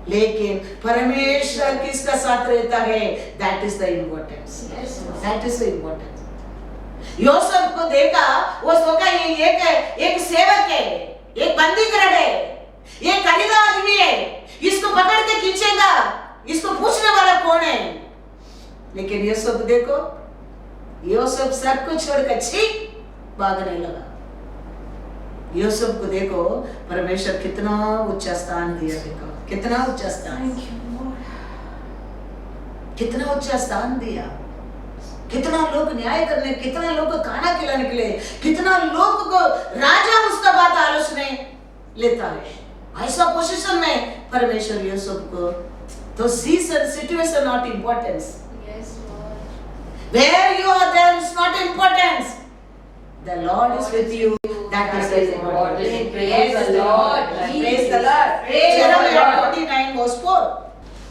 लेकिन परमेश्वर किसका साथ रहता है? That is the importance, Yes, Lord. That is the importance. Yosef को देखा, वो सोचा ये एक सेवक है, बंदी कर है, ये खरीदा आदमी है, इसको पकड़ के खींचेगा, इसको पूछने वाला कौन है? लेकिन यूसुफ देखो, यूसुफ सब कुछ छोड़कर छी भागने लगा। यूसुफ को देखो, परमेश्वर कितना ऊंचा स्थान दिया, देखो कितना ऊंचा स्थान, Thank you, Lord. कितना ऊंचा स्थान दिया, कितना लोग न्याय करने, कितना लोग को खाना खिलाने के लिए, कितना लोग को राजा उसका बात आलोचना लेता है। ऐसा पोजीशन में परमेश्वर यूसुफ को, तो situation not importance, Yes, Lord. where you are there is not importance, the Lord is with you, that is important. Praise the Lord. Praise the Lord. Praise the Jeremiah Lord. 29 verse 4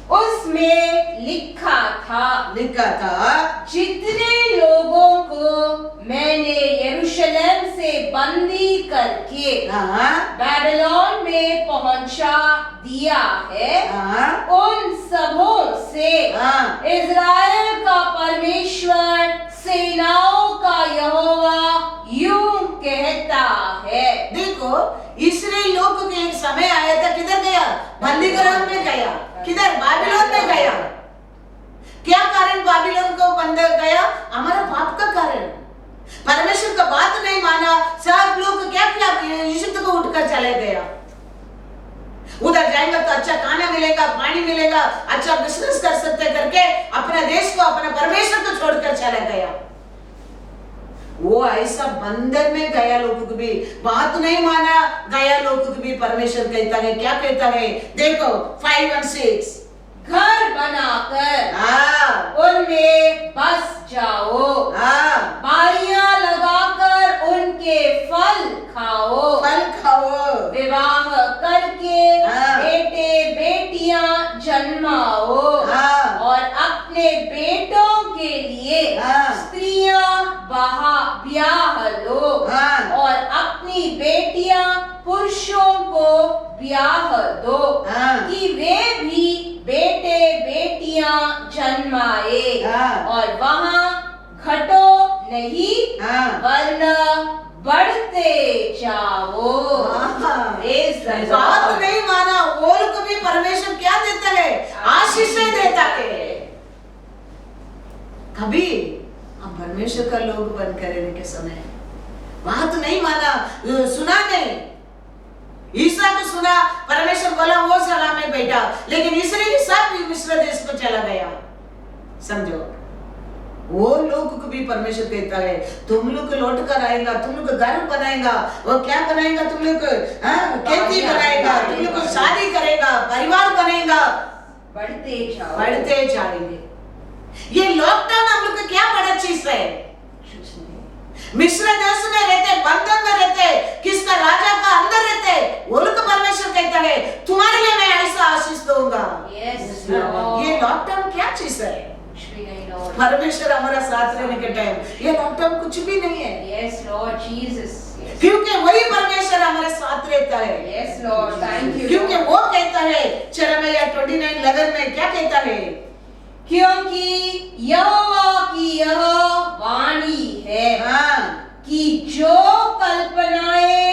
उसमें लिखा था, जितने लोगों को मैंने यरूशलेम से बंदी करके बैबिलोन में पहुंचा दिया है, उन सबों से इज़राइल का परमेश्वर, सेनाओं का यहोवा यूं कहता है। देखो, इस्राएल लोग के एक समय आया था, किधर गया? बंदीगृह में गया। किधर? बाबिलोन में गया। क्या कारण बाबिलोन को बंद गया? हमारा पाप का कारण। परमेश्वर का बात नहीं माना, सब लोग क्या किया? इजिप्ट को उठकर चले गया। उधर जाएंगे तो अच्छा खाना मिलेगा, पानी मिलेगा, अच्छा बिजनेस कर सकते करके अपने देश को, अपने परमेश्वर को छोड़कर चला गया। वो ऐसा बंदर में गया लोगों को भी बात नहीं माना, गया लोगों को भी परमेश्वर कहता है, क्या कहता है? देखो 5 और 6, घर बनाकर उनमें बस जाओ, बारियां लगाकर उनके फल खाओ, विवाह करके बेटे बेटियां जन्माओ, और अपने बेटों के लिए स्त्रियां ब्याह लो, और अपनी बेटियां पुरुषों को ब्याह दो, कि वे भी बेटे बेटियां जन्माए, और वहां घटो नहीं, वरना बढ़ते जाओ। बात नहीं माना, वो को भी परमेश्वर क्या देता है? आशीषें देता है। कभी हम परमेश्वर का लोग बन करने के समय बात नहीं माना, सुना नहीं, ईसा को सुना, परमेश्वर बोला वो सलाह में बैठा, लेकिन इस्राएली सब मिस्र देश को चला गया। समझो, वो लोग को भी परमेश्वर कहता है, तुम लोग लौट कर आएगा, तुम लोग घर बनाएगा, वो क्या बनाएगा? तुम लोग खेती बनाएगा, तुम लोग शादी करेगा, परिवार बनेगा, बढ़ते जाएंगे। ये लॉकडाउन हम लोग का क्या बड़ा चीज है? मिस्र देश में रहते, बंधन में रहते, किसका राजा का अंदर रहते, वो लोग परमेश्वर कहता है, तुम्हारे लिए मैं ऐसा आशीष दूंगा। ये लॉकडाउन क्या चीज है? परमेश्वर हमारा साथ रहने के टाइम ये लॉकडाउन कुछ भी नहीं है। Yes, Lord Jesus. Yes. क्योंकि वही परमेश्वर हमारे साथ रहता है। Yes, Lord. Thank you. क्योंकि वो कहता है, यिर्मयाह 29:11 में क्या कहता है? क्योंकि यहोवा की यह वाणी है कि जो कल्पनाएं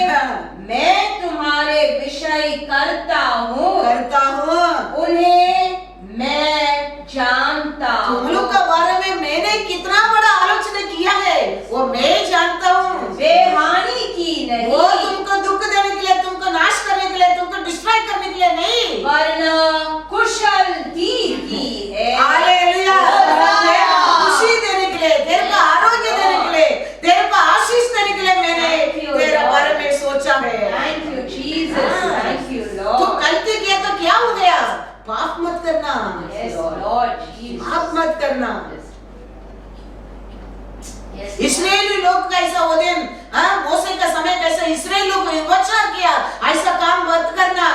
मैं तुम्हारे विषय करता हूँ उन्हें मैं जानता हूँ। तुम लोग का बारे में मैंने कितना बड़ा आलोचना किया है, वो मैं जानता हूँ। वे हानि की नहीं, वो तुमको दुख देने के लिए, तुमको नाश करने के लिए, तुमको डिस्ट्रॉय करने के लिए नहीं, वरना कुशल की है। हालेलुया। खुशी देने के लिए, तेरे को आरोग्य देने के लिए, तेरे को आशीष देने के लिए मैंने तेरे बारे में सोचा है। Thank you Jesus. Thank you Lord. तू गलती किया तो क्या हो गया? पाप मत करना। Yes Lord Jesus. पाप मत करना। Yes, इस्राएली लोग का ऐसा वो दिन, मूसा का समय कैसे इस्राएल लोग विचार किया, ऐसा काम मत करना।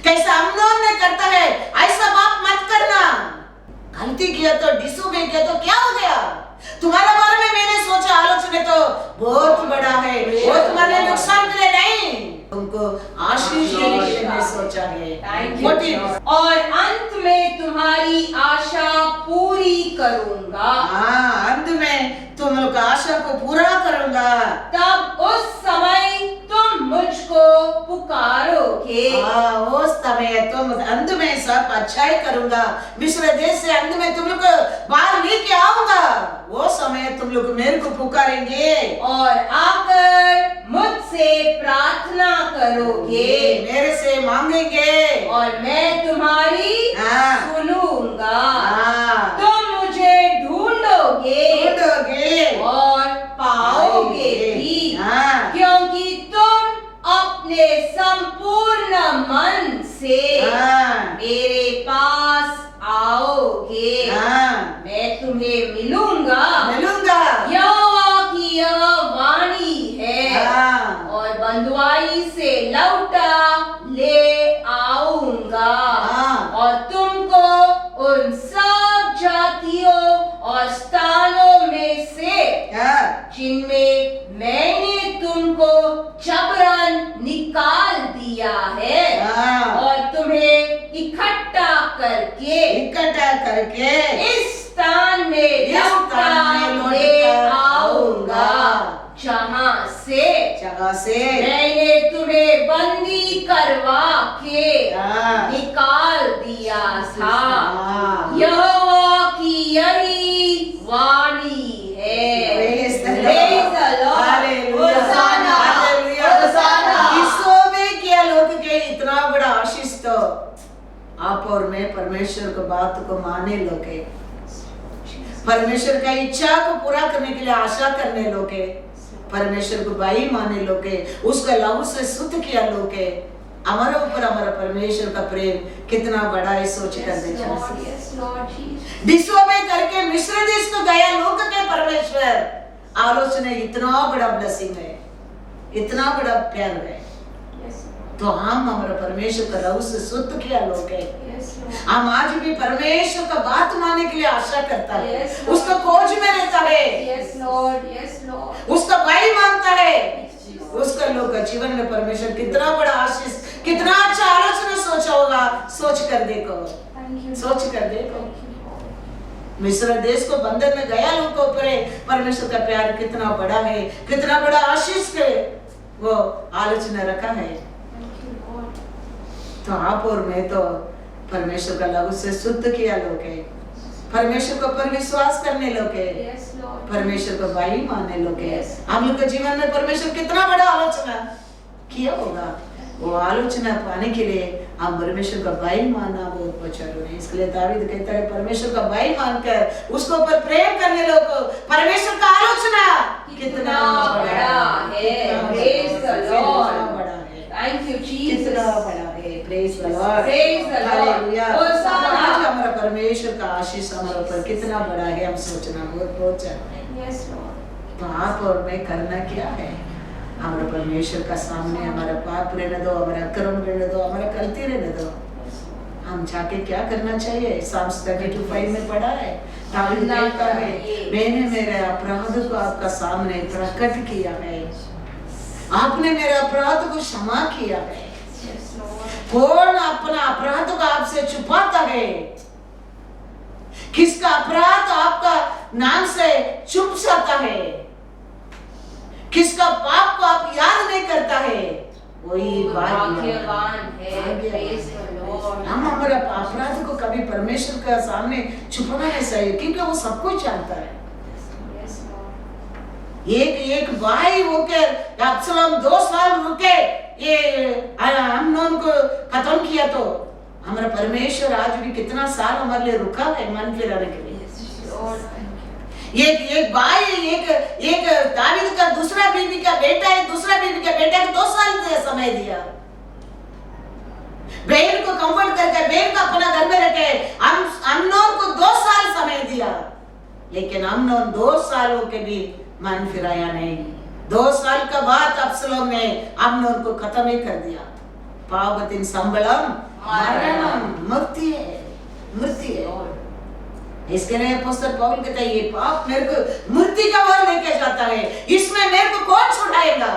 कैसा अम्नोन ने करता है, ऐसा पाप मत करना। गलती किया तो, डिसोबे किया तो क्या हो गया? तुम्हारे बारे में मैंने सोचा, आलोचना तो बहुत बड़ा है, वो तुम्हारे नुकसान के लिए नहीं, तुमको आशीष देने के लिए मैं सोचा है। Thank you. और अंत में तुम्हारी आशा पूरी करूंगा। अंत में तुम लोग का आशा को पूरा करूंगा। तब उस समय तुम अच्छाई करूंगा, मिस्र देश से अंत में तुम लोग को बाहर लेके आऊंगा, वो समय तुम लोग मेरे को पुकारेंगे और आकर मुझसे प्रार्थना करोगे मेरे से मांगेंगे और मैं तुम्हारी हाँ। सुनूंगा। हाँ। तुम मुझे ढूंढोगे ढूंढोगे और पाओगे भी, हाँ। क्योंकि तुम अपने संपूर्ण मन से हाँ। मेरे पास आओगे। हाँ। मैं तुम्हें मिलूंगा, मिलूंगा यहोवा की यह वाणी है, हाँ। और बंधुआई से लौटा ले आऊंगा, हाँ। और तुमको उन सब जातियों और स्थानों में से हाँ। जिनमें मैंने तुमको जबरन निकाल दिया है, हाँ। और तुम्हें इकट्ठा करके इकट्ठा करके इस स्थान में इस स्थान में लौटा ले लौटा आऊंगा, आऊंगा, जहां से जगह से मैंने तुम्हें बंदी करवा के हाँ। निकाल दिया था। हाँ। यहोवा की यही वाणी है। Praise the Lord. Praise the Lord. Hallelujah. होशाना, Hallelujah. होशाना। विश्व में क्या लोग के इतना बड़ा आशीष तो आप और मैं परमेश्वर को बात को माने लोग हैं। परमेश्वर का इच्छा को पूरा करने के लिए आशा करने लोग हैं। परमेश्वर को भाई माने लोग हैं। उसका लहू से शुद्ध किया लोग हैं। हमारे ऊपर हमारा परमेश्वर का प्रेम कितना बड़ा है सोच कर देखना। Yes, Lord Jesus. विश्व में करके मिस्र देश को गया लोग के परमेश्वर आलोचना इतना बड़ा ब्लेसिंग है, इतना बड़ा प्यार है। Yes, तो हम हमारा परमेश्वर का लहू से शुद्ध किया लोग है। yes, Lord. हम आज भी परमेश्वर का बात मानने के लिए आशा करता है, Yes, Lord. उसका खोज में रहता है, Yes, Lord. Yes, Lord. उसका भाई मानता है। उसका लोग का जीवन में परमेश्वर कितना बड़ा आशीष, कितना अच्छा आलोचना सोचा होगा। सोच कर देखो, Thank you. सोच कर देखो। Thank you, Lord. मिस्र देश को बंधन में गया लोग को ऊपर परमेश्वर का प्यार कितना बड़ा है, कितना बड़ा आशीष है, वो आलोचना रखा है। Thank you, Lord. तो आप और मैं तो परमेश्वर का लहू से शुद्ध किया लोग है, परमेश्वर को पर विश्वास करने लोग है, Yes, Lord. परमेश्वर को भाई मानने लोग है। Yes. हम लोग के जीवन में परमेश्वर कितना बड़ा आलोचना किया होगा। वो आलोचना पाने के लिए हम परमेश्वर का भाई मानना बहुत जरूरी है। इसलिए दावीद कहता है परमेश्वर का भाई मानकर उसको ऊपर प्रेम करने लोग को परमेश्वर का आलोचना कितना बड़ा है। Praise the Lord. कितना बड़ा है, Thank you, Jesus. कितना बड़ा है। Praise the Lord. Praise the Lord. Hallelujah. होशाना। आज हमारा परमेश्वर का आशीष हमारे ऊपर कितना बड़ा है, हम सोचना बहुत जरूरी है। Yes, Lord. तो आप और मैं करना क्या है, हमारे परमेश्वर का सामने हमारा पाप रहने दो, हमारा कर्म रहने दो, हमारा गलती रहने दो। हम जाके क्या करना चाहिए, Psalms 32:5 में पढ़ा है, दावीद कहता है मैंने मेरे अपराध को आपका सामने प्रकट किया है, आपने मेरे अपराध को क्षमा किया है। Yes, Lord. कौन अपना अपराध को आपसे छुपाता है? किसका अपराध आपका नाम से छुप जाता है? किसका पाप को आप याद नहीं करता है? वही भाग्यवान है। Praise the Lord. हम हमारे अपराध को कभी परमेश्वर के सामने छुपाना नहीं चाहिए, क्योंकि वो सब कुछ जानता है। Yes, Lord. एक भाई होकर अब्सलोम 2 साल रुके ये अम्नोन को खत्म किया, तो हमारा परमेश्वर आज भी कितना साल हमारे लिए रुका है मन फिराने के लिए। Lord, thank you. एक भाई एक दावीद का दूसरा बीवी का बेटा है, दूसरा बीवी का बेटा को 2 साल समय दिया। बहन को कंफर्ट करके बहन को अपना घर में रखे, अम्नोन को 2 साल समय दिया, लेकिन अम्नोन 2 सालों के भी मन फिराया नहीं। 2 साल का बाद अब्सलोम ने अम्नोन को खत्म ही कर दिया। पावतिन संबलम मरणम, मृत्यु है, मृत्यु है। इसके लिए अपोस्तल पौल कहता है ये पाप मेरे को मृत्यु का ओर लेके जाता है, इसमें मेरे को कौन छुड़ाएगा?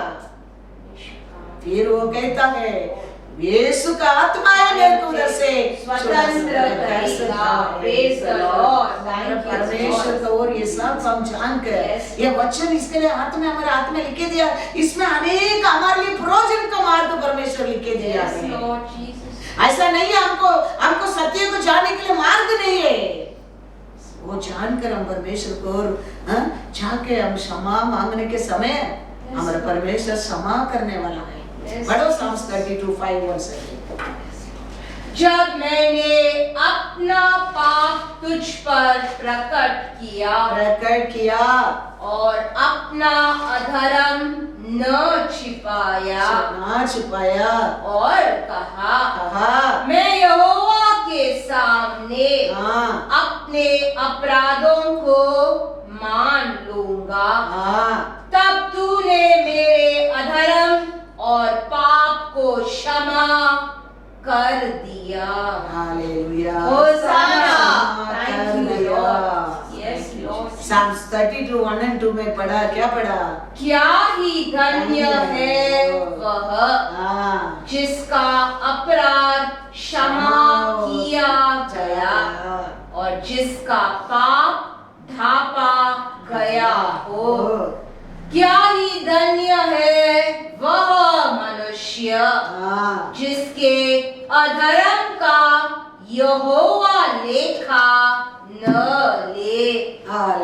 फिर वो कहता है यीशु का आत्मा है मेरे को उधर से स्वतंत्र करेगा। Praise the Lord. Thank you, परमेश्वर Lord. का और ये सब हम जानकर Yes. ये वचन इसके लिए आत्मा हमारे हाथ में लिखे दिया, इसमें अनेक हमारे लिए प्रयोजन का मार्ग परमेश्वर लिखे दिया Yes, है। Lord Jesus. ऐसा नहीं है, हमको सत्य को जानने के लिए मार्ग नहीं है। वो जानकर हम परमेश्वर को जाके हम क्षमा मांगने के समय हमारा परमेश्वर क्षमा करने वाला है। पढ़ो Psalms 32:5 से। जब मैंने अपना पाप तुझ पर प्रकट किया और अपना अधर्म न छिपाया और कहा मैं यहोवा के सामने अपने अपराधों को मान लूंगा, तब तूने मेरे अधर्म और पाप को क्षमा कर दिया। Hallelujah. होसाना। Thank you, Lord. Yes, Lord. Psalms 32:1-2 में पढ़ा, क्या पढ़ा? क्या ही धन्य है वह जिसका अपराध क्षमा किया गया और जिसका पाप ढापा गया हो। क्या ही धन्य है वह मनुष्य जिसके अधर्म का यहोवा लेखा न ले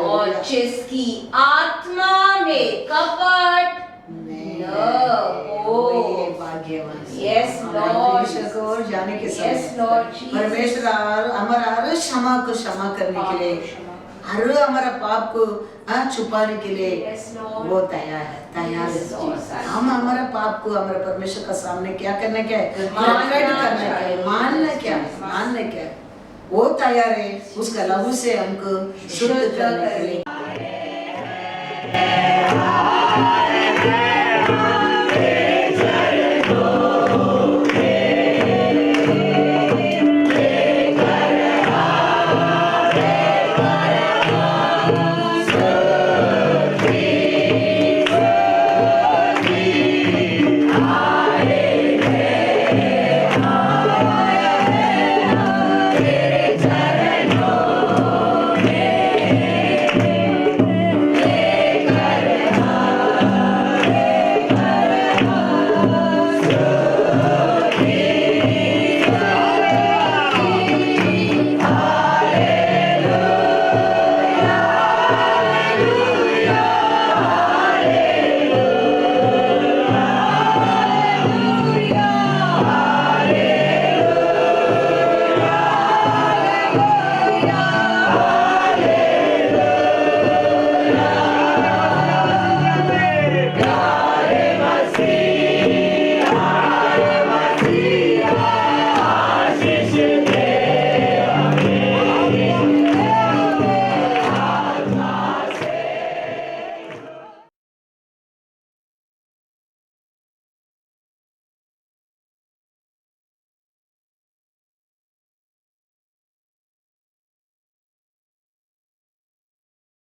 और जिसकी आत्मा में कपट न हो। Yes, Lord. परमेश्वर को और जाने के समय Yes, Lord Jesus. परमेश्वर हमारा हर क्षमा को क्षमा करने के लिए, हर हमारा पाप को छुपाने के लिए Yes, Lord. वो तैयार है। Yes, Lord. हम हमारा पाप को हमारे परमेश्वर का सामने क्या करने क्या है? मानना प्रकट करने क्या है? चाहिए। मानना क्या है? मानना क्या है? वो तैयार है उसका लहू से हमको शुद्ध करने के लिए।